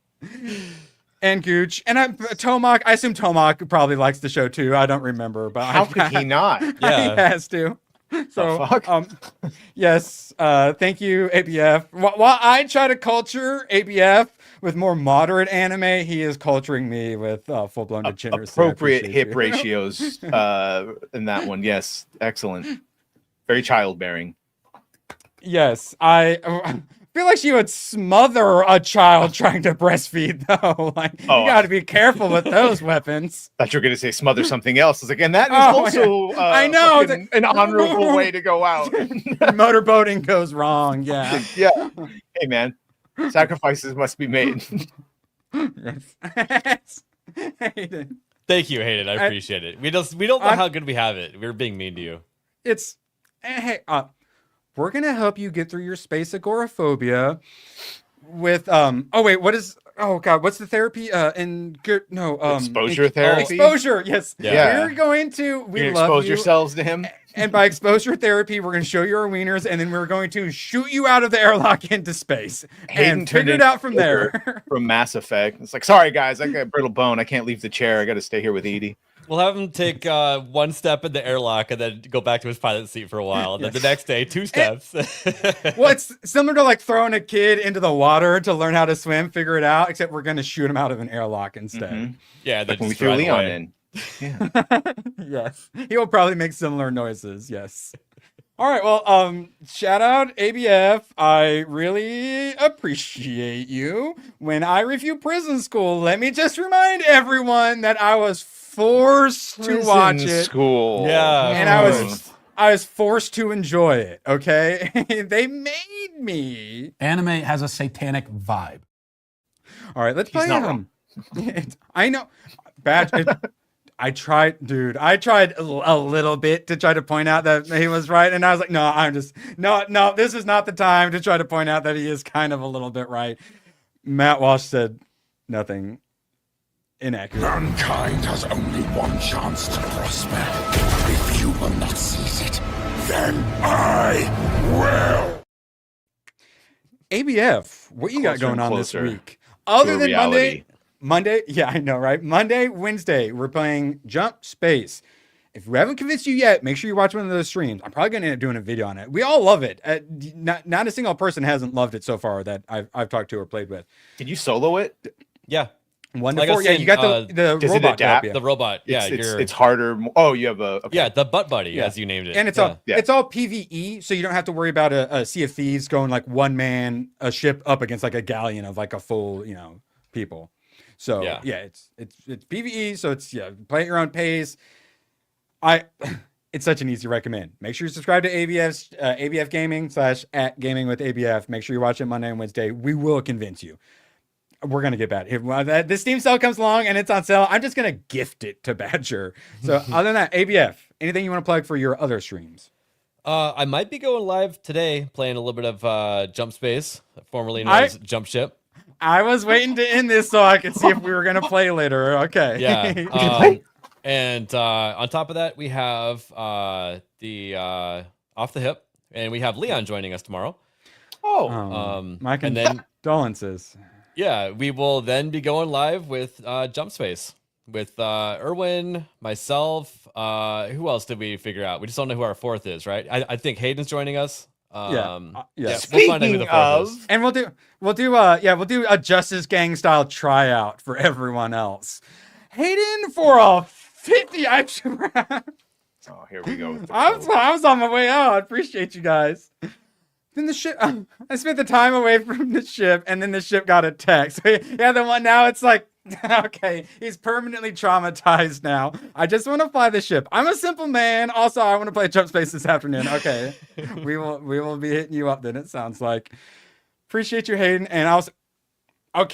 and Gooch, and Tomac. I assume Tomac probably likes the show too. I don't remember, but how could he not? Yeah, he has to. So, yes, thank you, ABF. While I try to culture ABF with more moderate anime, he is culturing me with full-blown degeneracy. Appropriate hip ratios in that one. Yes, excellent. Very childbearing. Yes, I feel like she would smother a child trying to breastfeed, though. Like, you got to be careful with those weapons. Thought you were going to say smother something else. I was like, and that is also I know an honorable way to go out. Motorboating goes wrong. Yeah. Yeah. Hey, man, sacrifices must be made. Yes. Hayden. Thank you, Hayden. I appreciate it. We don't know how good we have it. We're being mean to you. It's we're gonna help you get through your space agoraphobia with what is oh god, what's the therapy? And good, no, Exposure therapy? Exposure, yes. Yeah. We're going to You love expose you. yourselves to him. And by exposure therapy, we're going to show you our wieners, and then we're going to shoot you out of the airlock into space and figure it out from there. From Mass Effect. It's like, sorry guys, I got a brittle bone. I can't leave the chair. I got to stay here with Edie. We'll have him take one step in the airlock and then go back to his pilot seat for a while. And then the next day, 2 steps. Well, it's similar to like throwing a kid into the water to learn how to swim, figure it out, except we're going to shoot him out of an airlock instead. Mm-hmm. Yeah, like when we threw Leon in. Yeah. Yes, he will probably make similar noises. Yes. All right. Well, shout out ABF. I really appreciate you. When I review Prison School, let me just remind everyone that I was forced to watch it. School. Yeah, and I was forced to enjoy it. Okay, they made me. Anime has a satanic vibe. All right, let's play not wrong. I know. Bad. I tried a little bit to try to point out that he was right, and I was like, no, this is not the time to try to point out that he is kind of a little bit right. Matt Walsh said nothing inaccurate. Mankind has only one chance to prosper. If you will not seize it, then I will. ABF, what you got Closer going and on this closer week? Other to than reality. Monday, yeah, I know, right? Monday, Wednesday, we're playing Jump Space. If we haven't convinced you yet, make sure you watch one of those streams. I'm probably going to end up doing a video on it. We all love it. Not a single person hasn't loved it so far that I've talked to or played with. Did you solo it? Yeah. 1 Like to I 4. was Yeah, saying, you got the does it robot. adapt? copy. The robot. Yeah, It's harder. Oh, you have a. Okay. Yeah, the butt buddy, Yeah. as you named it. And it's all PvE, so you don't have to worry about a Sea of Thieves going like one man a ship up against like a galleon of like a full people. So yeah, it's PvE, so it's play at your own pace. It's such an easy recommend. Make sure you subscribe to ABF's ABF Gaming / @gaming with ABF. Make sure you watch it Monday and Wednesday. We will convince you. We're gonna get bad. If this Steam sale comes along and it's on sale, I'm just gonna gift it to Badger. So other than that, ABF, anything you want to plug for your other streams? I might be going live today, playing a little bit of Jump Space, formerly known as Jump Ship. I was waiting to end this so I could see if we were gonna play later. Okay. Yeah. And on top of that, we have the Off the Hip, and we have Leon joining us tomorrow. My and then condolences. yeah, we will then be going live with Jump Space with Erwin, myself. Who else did we figure out? We just don't know who our fourth is, right? I think Hayden's joining us. Yeah. We'll find out who the fourth is. And we'll do a Justice Gang style tryout for everyone else. Hayden for a 50 action round. Oh, here we go. I was on my way out. I appreciate you guys. Then the ship, I spent the time away from the ship, and then the ship got attacked. So yeah, the one now it's like, okay, he's permanently traumatized now. I just want to fly the ship. I'm a simple man. Also, I want to play Jump Space this afternoon. Okay, we will be hitting you up then. It sounds like. Appreciate you, Hayden, and also. Oh,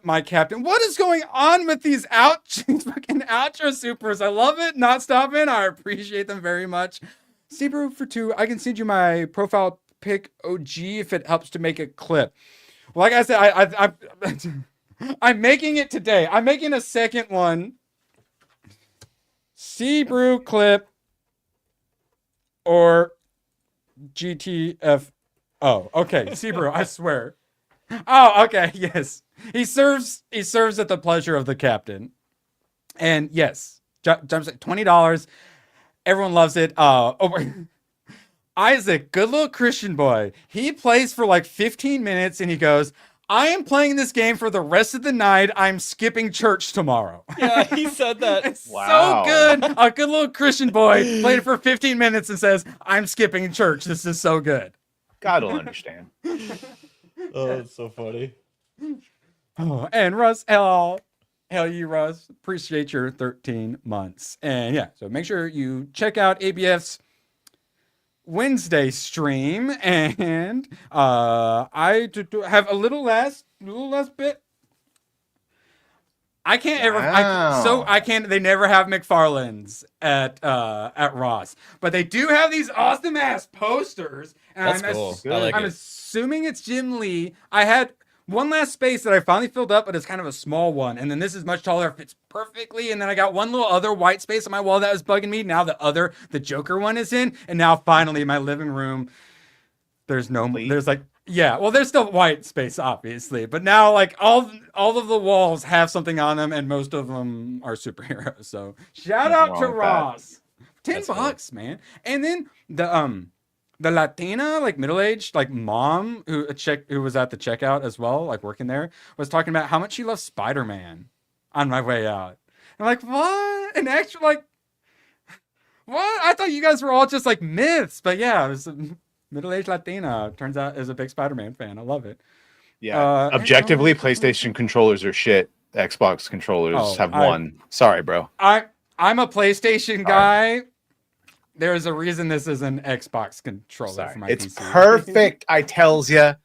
my captain. What is going on with these fucking outro supers? I love it. Not stopping. I appreciate them very much. Sebrew for 2. I can send you my profile pic OG if it helps to make a clip. Well, like I said, I'm making it today. I'm making a second one. Sebrew clip or GTF. Oh, okay. Sebrew, I swear. Oh, okay, yes. He serves at the pleasure of the captain. And yes, jumps at $20. Everyone loves it. Isaac, good little Christian boy. He plays for like 15 minutes and he goes, I am playing this game for the rest of the night. I'm skipping church tomorrow. Yeah, he said that. It's so good. A good little Christian boy played it for 15 minutes and says, I'm skipping church. This is so good. God will understand. Oh, it's so funny. Oh, and Russ, hell you, Russ. Appreciate your 13 months. And yeah, so make sure you check out ABF's Wednesday stream. And I have a little last bit. I can't ever. They never have McFarlane's at Ross, but they do have these awesome ass posters. And That's cool. I like I'm it. assuming it's Jim Lee. I had one last space that I finally filled up, but it's kind of a small one. And then this is much taller, fits perfectly. And then I got one little other white space on my wall that was bugging me. Now the Joker one is in. And now finally my living room, there's like, yeah, well, there's still white space, obviously. But now like all of the walls have something on them and most of them are superheroes. So shout out to Ross. $10, man. And then the Latina, like middle-aged, like mom who was at the checkout as well, like working there, was talking about how much she loves Spider-Man on my way out. I'm like, what? And actually, like, what? I thought you guys were all just like myths, but yeah, it was a middle-aged Latina. Turns out is a big Spider-Man fan. I love it. Yeah. Objectively, PlayStation controllers are shit. Xbox controllers have won. Sorry, bro. I'm a PlayStation guy. There's a reason this is an Xbox controller for my It's PC. perfect, I tells ya.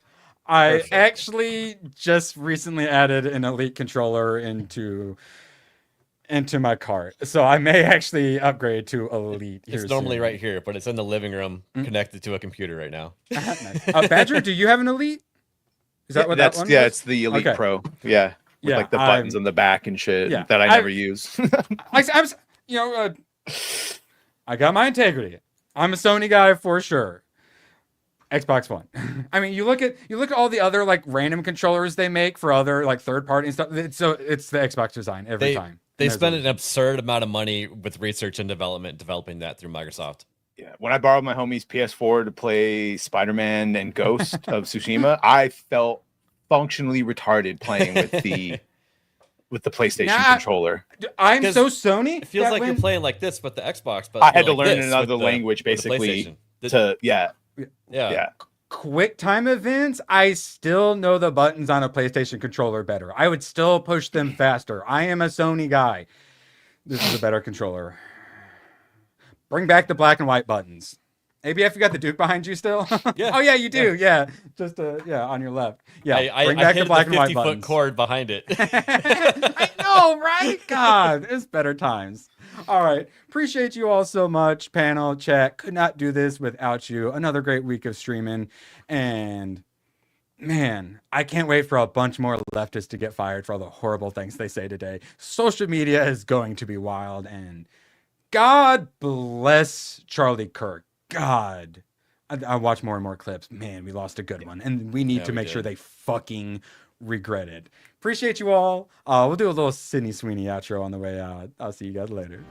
I actually just recently added an Elite controller into my cart, so I may actually upgrade to Elite. It's normally right here, but it's in the living room connected to a computer right now. Nice. Badger, do you have an Elite? Is that what that one? Yeah, was? it's the Elite Okay. Pro. Yeah, with like the buttons on the back and shit that I never use. I got my integrity. I'm a Sony guy for sure. Xbox One. I mean, you look at all the other like random controllers they make for other like third party and stuff. It's the Xbox design every time. They spend an absurd amount of money with research and development developing that through Microsoft. Yeah, when I borrowed my homie's PS4 to play Spider-Man and Ghost of Tsushima, I felt functionally retarded playing with the PlayStation controller. I'm so Sony. It feels like you're playing like this, but the Xbox. But I had to learn another language basically to yeah. Quick time events, I still know the buttons on a PlayStation controller better. I would still push them faster. I am a Sony guy. This is a better controller. Bring back the black and white buttons. ABF, you got the Duke behind you still? Yeah. Oh yeah, you do. Yeah, just on your left. Yeah, bring back the black and white buttons. 50-foot cord behind it. I know, right? God, it's better times. All right, appreciate you all so much. Panel, chat, could not do this without you. Another great week of streaming, and man, I can't wait for a bunch more leftists to get fired for all the horrible things they say today. Social media is going to be wild, and God bless Charlie Kirk. God, I watch more and more clips. Man, we lost a good one, and we need to make sure they fucking regret it. Appreciate you all. We'll do a little Sydney Sweeney outro on the way out. I'll see you guys later.